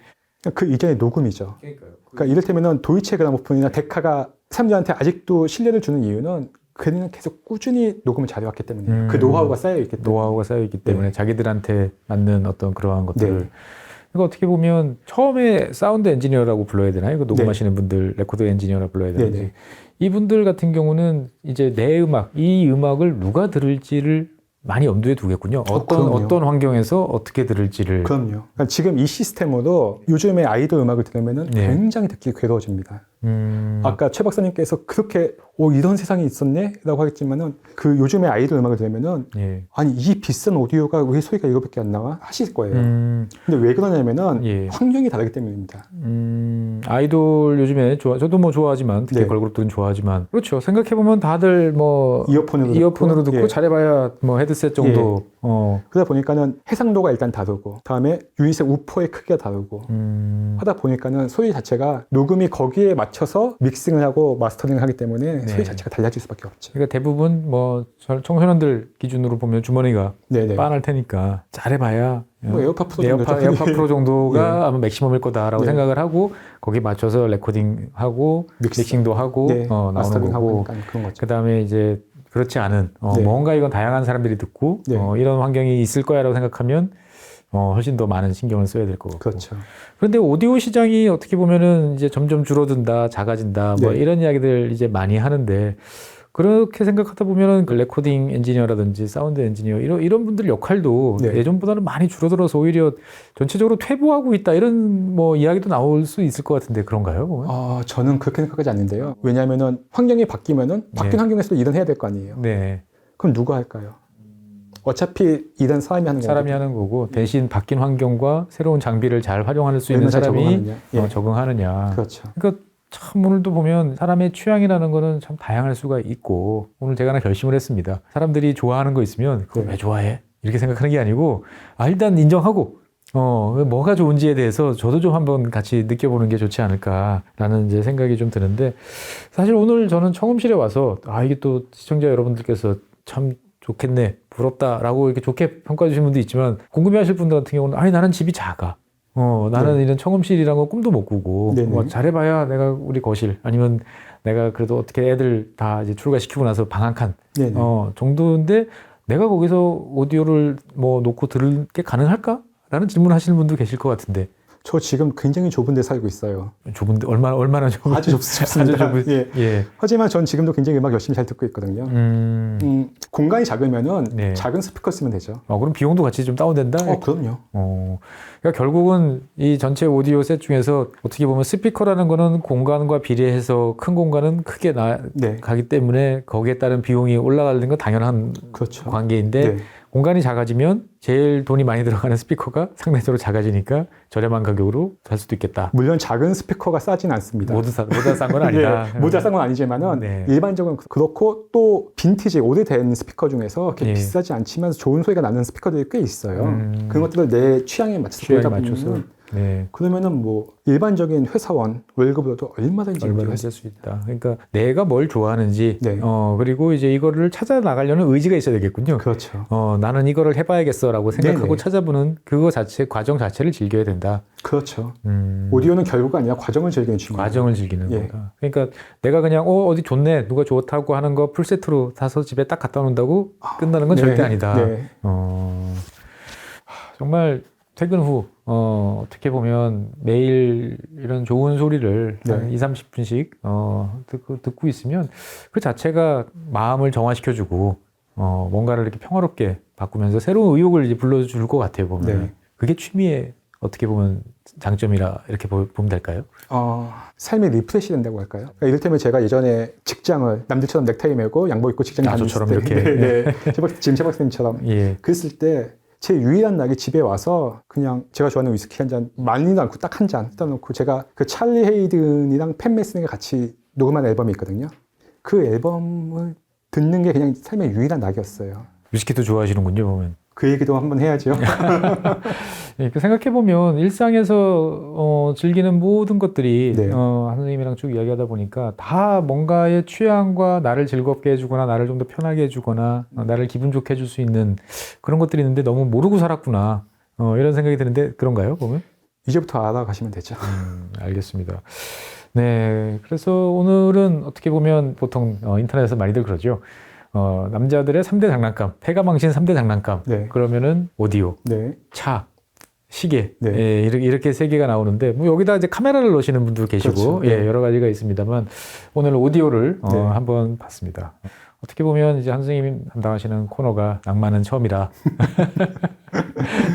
[SPEAKER 1] 그 이전의 녹음이죠. 그러니까 이를테면은 도이체 그라모폰이나 데카가 사람들한테 아직도 신뢰를 주는 이유는 그는 계속 꾸준히 녹음을 잘해왔기 때문에 그 노하우가 쌓여있기 때문에
[SPEAKER 2] 자기들한테 맞는 어떤 그러한 것들. 그러니까 어떻게 보면 처음에 사운드 엔지니어라고 불러야 되나요? 그 녹음하시는 분들, 레코드 엔지니어라고 불러야 되는지. 이분들 같은 경우는 이제 내 음악, 이 음악을 누가 들을지를 많이 염두에 두겠군요. 어떤 환경에서 어떻게 들을지를.
[SPEAKER 1] 그럼요. 그러니까 지금 이 시스템으로 요즘에 아이돌 음악을 들으면은 굉장히 듣기 괴로워집니다. 아까 최 박사님께서 그렇게 이런 세상이 있었네? 라고 하겠지만은 그 요즘에 아이돌 음악을 들으면은 아니 이 비싼 오디오가 왜 소리가 이거밖에 안 나와? 하실 거예요. 근데 왜 그러냐면은 환경이 다르기 때문입니다.
[SPEAKER 2] 아이돌 요즘에 저도 뭐 좋아하지만 특히 걸그룹들은 좋아하지만 그렇죠. 생각해보면 다들 뭐 이어폰으로 듣고 잘해봐야 뭐 헤드셋 정도.
[SPEAKER 1] 그러다 보니까는 해상도가 일단 다르고 다음에 유닛의 우퍼의 크기가 다르고 하다 보니까는 소리 자체가 녹음이 거기에 맞춰서 믹싱을 하고 마스터링을 하기 때문에 소리 자체가 달라질 수밖에 없죠.
[SPEAKER 2] 그러니까 대부분 뭐 청소년들 기준으로 보면 주머니가 빤할 테니까 잘해봐야
[SPEAKER 1] 뭐 에어팟
[SPEAKER 2] 프로 정도가 아마 맥시멈일 거다라고 생각을 하고 거기에 맞춰서 레코딩하고 믹싱도 하고 나오는 거고, 그 다음에 이제 그렇지 않은 뭔가 이건 다양한 사람들이 듣고 이런 환경이 있을 거야라고 생각하면 훨씬 더 많은 신경을 써야 될 거고.
[SPEAKER 1] 그렇죠.
[SPEAKER 2] 그런데 오디오 시장이 어떻게 보면은 이제 점점 줄어든다, 작아진다, 뭐 이런 이야기들 이제 많이 하는데, 그렇게 생각하다 보면은 그 레코딩 엔지니어라든지 사운드 엔지니어 이런 분들 역할도 예전보다는 많이 줄어들어서 오히려 전체적으로 퇴보하고 있다 이런 뭐 이야기도 나올 수 있을 것 같은데 그런가요?
[SPEAKER 1] 저는 그렇게 생각하지 않는데요. 왜냐하면은 환경이 바뀌면은 바뀐 환경에서도 일은 해야 될 거 아니에요. 그럼 누가 할까요? 어차피 일은 사람이 하는
[SPEAKER 2] 거고 대신 바뀐 환경과 새로운 장비를 잘 활용할 수 있는 사람이 적응하느냐.
[SPEAKER 1] 그렇죠.
[SPEAKER 2] 그러니까 참 오늘도 보면 사람의 취향이라는 거는 참 다양할 수가 있고, 오늘 제가 하나 결심을 했습니다. 사람들이 좋아하는 거 있으면 그걸 왜 좋아해? 이렇게 생각하는 게 아니고 일단 인정하고 뭐가 좋은지에 대해서 저도 좀 한번 같이 느껴보는 게 좋지 않을까라는 이제 생각이 좀 드는데, 사실 오늘 저는 청음실에 와서 이게 또 시청자 여러분들께서 참 좋겠네, 부럽다라고 이렇게 좋게 평가해 주신 분도 있지만, 궁금해하실 분들 같은 경우는 나는 집이 작아. 나는 이런 청음실이란 거 꿈도 못 꾸고, 뭐 잘해봐야 내가 우리 거실, 아니면 내가 그래도 어떻게 애들 다 이제 출가시키고 나서 방 한 칸, 정도인데 내가 거기서 오디오를 뭐 놓고 들을 게 가능할까? 라는 질문 하시는 분도 계실 것 같은데.
[SPEAKER 1] 저 지금 굉장히 좁은 데 살고 있어요.
[SPEAKER 2] 좁은데 얼마나 좁은데?
[SPEAKER 1] 아주 좁습니다. 하지만 전 지금도 굉장히 음악 열심히 잘 듣고 있거든요. 공간이 작으면은 작은 스피커 쓰면 되죠.
[SPEAKER 2] 그럼 비용도 같이 좀 다운된다?
[SPEAKER 1] 그럼요.
[SPEAKER 2] 그러니까 결국은 이 전체 오디오 셋 중에서 어떻게 보면 스피커라는 거는 공간과 비례해서 큰 공간은 크게 가기 때문에 거기에 따른 비용이 올라가는 건 당연한 관계인데, 공간이 작아지면 제일 돈이 많이 들어가는 스피커가 상대적으로 작아지니까 저렴한 가격으로 살 수도 있겠다.
[SPEAKER 1] 물론 작은 스피커가 싸진 않습니다.
[SPEAKER 2] 모두 싼 건 아니다.
[SPEAKER 1] 모두 싼 건 아니지만은 일반적으로 그렇고, 또 빈티지 오래된 스피커 중에서 그렇게 비싸지 않지만 좋은 소리가 나는 스피커들이 꽤 있어요. 그런 것들을 내 취향에 맞춰서 그러면은 뭐 일반적인 회사원 월급으로도 얼마든지
[SPEAKER 2] 할 수 있다. 그러니까 내가 뭘 좋아하는지, 그리고 이제 이거를 찾아 나가려는 의지가 있어야 되겠군요.
[SPEAKER 1] 그렇죠.
[SPEAKER 2] 나는 이거를 해봐야겠어라고 생각하고 찾아보는 그거 자체, 과정 자체를 즐겨야 된다.
[SPEAKER 1] 그렇죠. 오디오는 결과가 아니라 과정을 즐기는 중요해요.
[SPEAKER 2] 과정을 즐기는 거다. 그러니까 내가 그냥 어디 좋네, 누가 좋다고 하는 거 풀세트로 사서 집에 딱 갖다 놓는다고 끝나는 건 절대 아니다. 정말 퇴근 후 어떻게 보면 매일 이런 좋은 소리를 한 20-30분씩 듣고 있으면 그 자체가 마음을 정화시켜주고 뭔가를 이렇게 평화롭게 바꾸면서 새로운 의욕을 이제 불러줄 것 같아요, 보면. 그게 취미의 어떻게 보면 장점이라 이렇게 보면 될까요?
[SPEAKER 1] 삶이 리프레시 된다고 할까요? 그러니까 이를테면 제가 예전에 직장을 남들처럼 넥타이 메고 양복 입고 직장 다녔을 때,
[SPEAKER 2] 이렇게
[SPEAKER 1] 지금 최 박사님처럼 그랬을 때 제 유일한 날이 집에 와서 그냥 제가 좋아하는 위스키 한 잔, 많이도 않고 딱 한 잔 떠놓고 제가 그 찰리 헤이든이랑 팬 메스닉이 같이 녹음한 앨범이 있거든요. 그 앨범을 듣는 게 그냥 삶의 유일한 낙이었어요.
[SPEAKER 2] 위스키도 좋아하시는군요, 보면.
[SPEAKER 1] 그 얘기도 한번 해야죠.
[SPEAKER 2] 그 생각해보면 일상에서 즐기는 모든 것들이
[SPEAKER 1] 네.
[SPEAKER 2] 한 선생님이랑 쭉 이야기하다 보니까 다 뭔가의 취향과 나를 즐겁게 해주거나 나를 좀 더 편하게 해주거나 나를 기분 좋게 해줄 수 있는 그런 것들이 있는데 너무 모르고 살았구나 이런 생각이 드는데 그런가요, 보면?
[SPEAKER 1] 이제부터 알아가시면 되죠.
[SPEAKER 2] 알겠습니다. 네, 그래서 오늘은 어떻게 보면 보통 인터넷에서 많이들 그러죠. 남자들의 3대 장난감, 폐가망신 3대 장난감.
[SPEAKER 1] 네.
[SPEAKER 2] 그러면은 오디오,
[SPEAKER 1] 네.
[SPEAKER 2] 차, 시계.
[SPEAKER 1] 네.
[SPEAKER 2] 예, 이렇게 세 개가 나오는데, 뭐 여기다 이제 카메라를 넣으시는 분도 계시고,
[SPEAKER 1] 그렇죠. 네.
[SPEAKER 2] 예, 여러 가지가 있습니다만, 오늘 오디오를
[SPEAKER 1] 네.
[SPEAKER 2] 한번 봤습니다. 어떻게 보면 이제 한 선생님이 담당하시는 코너가 낭만은 처음이라.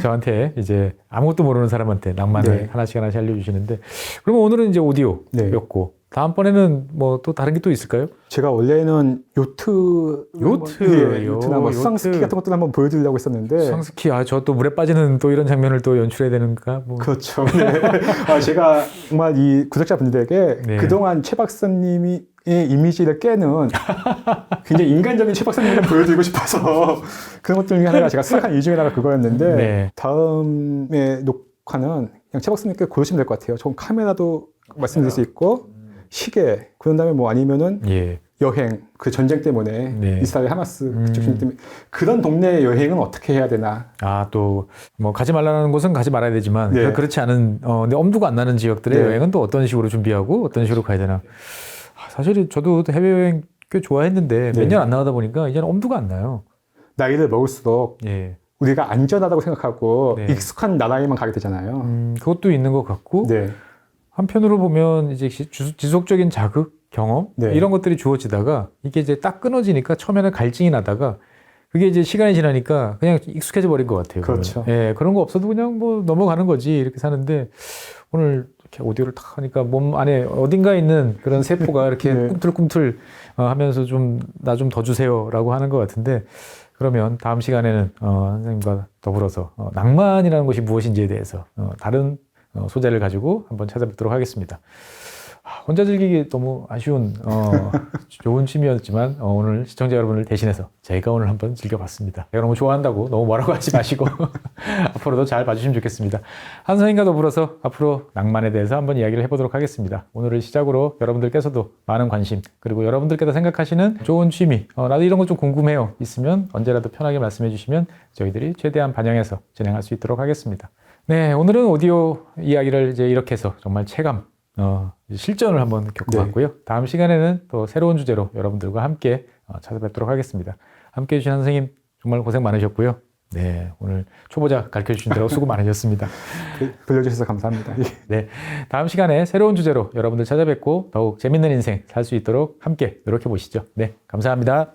[SPEAKER 2] 저한테 이제 아무것도 모르는 사람한테 낭만을
[SPEAKER 1] 네.
[SPEAKER 2] 하나씩 알려주시는데, 그러면 오늘은 이제 오디오였고,
[SPEAKER 1] 네.
[SPEAKER 2] 다음번에는 뭐 또 다른 게 또 있을까요?
[SPEAKER 1] 제가 원래는 요트나 뭐 수상스키 같은 것들 한번 보여드리려고 했었는데
[SPEAKER 2] 수상스키, 저 또 물에 빠지는 또 이런 장면을 또 연출해야 되는가? 뭐.
[SPEAKER 1] 그렇죠. 네. 제가 정말 이 구독자분들에게
[SPEAKER 2] 네.
[SPEAKER 1] 그동안 최 박사님의 이미지를 깨는 굉장히 인간적인 최 박사님을 보여드리고 싶어서 그런 것들 중에 하나가 제가 시작한 이유 중에 하나가 그거였는데
[SPEAKER 2] 네.
[SPEAKER 1] 다음에 녹화는 그냥 최 박사님께 고르시면 될 것 같아요. 좀 카메라도 말씀드릴 수 있고 시계, 그런 다음에 뭐 아니면은
[SPEAKER 2] 예.
[SPEAKER 1] 여행, 그 전쟁 때문에
[SPEAKER 2] 네.
[SPEAKER 1] 이스라엘 하마스 그쪽 전쟁 때문에 그런 동네 여행은 어떻게 해야 되나?
[SPEAKER 2] 또 뭐 가지 말라는 곳은 가지 말아야 되지만
[SPEAKER 1] 네.
[SPEAKER 2] 그렇지 않은 근데 엄두가 안 나는 지역들의
[SPEAKER 1] 네.
[SPEAKER 2] 여행은 또 어떤 식으로 준비하고 어떤 식으로 가야 되나? 사실 저도 해외여행 꽤 좋아했는데
[SPEAKER 1] 네.
[SPEAKER 2] 몇 년 안 나가다 보니까 이제는 엄두가 안 나요.
[SPEAKER 1] 나이를 먹을수록
[SPEAKER 2] 예.
[SPEAKER 1] 우리가 안전하다고 생각하고
[SPEAKER 2] 네.
[SPEAKER 1] 익숙한 나라에만 가게 되잖아요.
[SPEAKER 2] 그것도 있는 것 같고
[SPEAKER 1] 네.
[SPEAKER 2] 한편으로 보면 이제 지속적인 자극, 경험
[SPEAKER 1] 네.
[SPEAKER 2] 이런 것들이 주어지다가 이게 이제 딱 끊어지니까 처음에는 갈증이 나다가 그게 이제 시간이 지나니까 그냥 익숙해져 버린 것 같아요.
[SPEAKER 1] 그렇죠.
[SPEAKER 2] 예, 그런 거 없어도 그냥 뭐 넘어가는 거지 이렇게 사는데 오늘 이렇게 오디오를 딱 하니까 몸 안에 어딘가에 있는 그런 세포가 이렇게
[SPEAKER 1] 네.
[SPEAKER 2] 꿈틀꿈틀 하면서 좀 나 좀 더 주세요라고 하는 것 같은데 그러면 다음 시간에는 선생님과 더불어서 낭만이라는 것이 무엇인지에 대해서 다른 소재를 가지고 한번 찾아뵙도록 하겠습니다. 혼자 즐기기 너무 아쉬운 좋은 취미였지만 오늘 시청자 여러분을 대신해서 제가 오늘 한번 즐겨봤습니다. 제가 너무 좋아한다고 너무 뭐라고 하지 마시고 앞으로도 잘 봐주시면 좋겠습니다. 한 선생님과 더불어서 앞으로 낭만에 대해서 한번 이야기를 해보도록 하겠습니다. 오늘을 시작으로 여러분들께서도 많은 관심 그리고 여러분들께서 생각하시는 좋은 취미 나도 이런 거 좀 궁금해요 있으면 언제라도 편하게 말씀해 주시면 저희들이 최대한 반영해서 진행할 수 있도록 하겠습니다. 네, 오늘은 오디오 이야기를 이제 이렇게 해서 정말 체감 실전을 한번 겪어봤고요. 네. 다음 시간에는 또 새로운 주제로 여러분들과 함께 찾아뵙도록 하겠습니다. 함께 해주신 선생님 정말 고생 많으셨고요. 네, 오늘 초보자 가르쳐주신 대로 수고 많으셨습니다.
[SPEAKER 1] 불러주셔서 감사합니다.
[SPEAKER 2] 네, 다음 시간에 새로운 주제로 여러분들 찾아뵙고 더욱 재밌는 인생 살 수 있도록 함께 노력해 보시죠. 네, 감사합니다.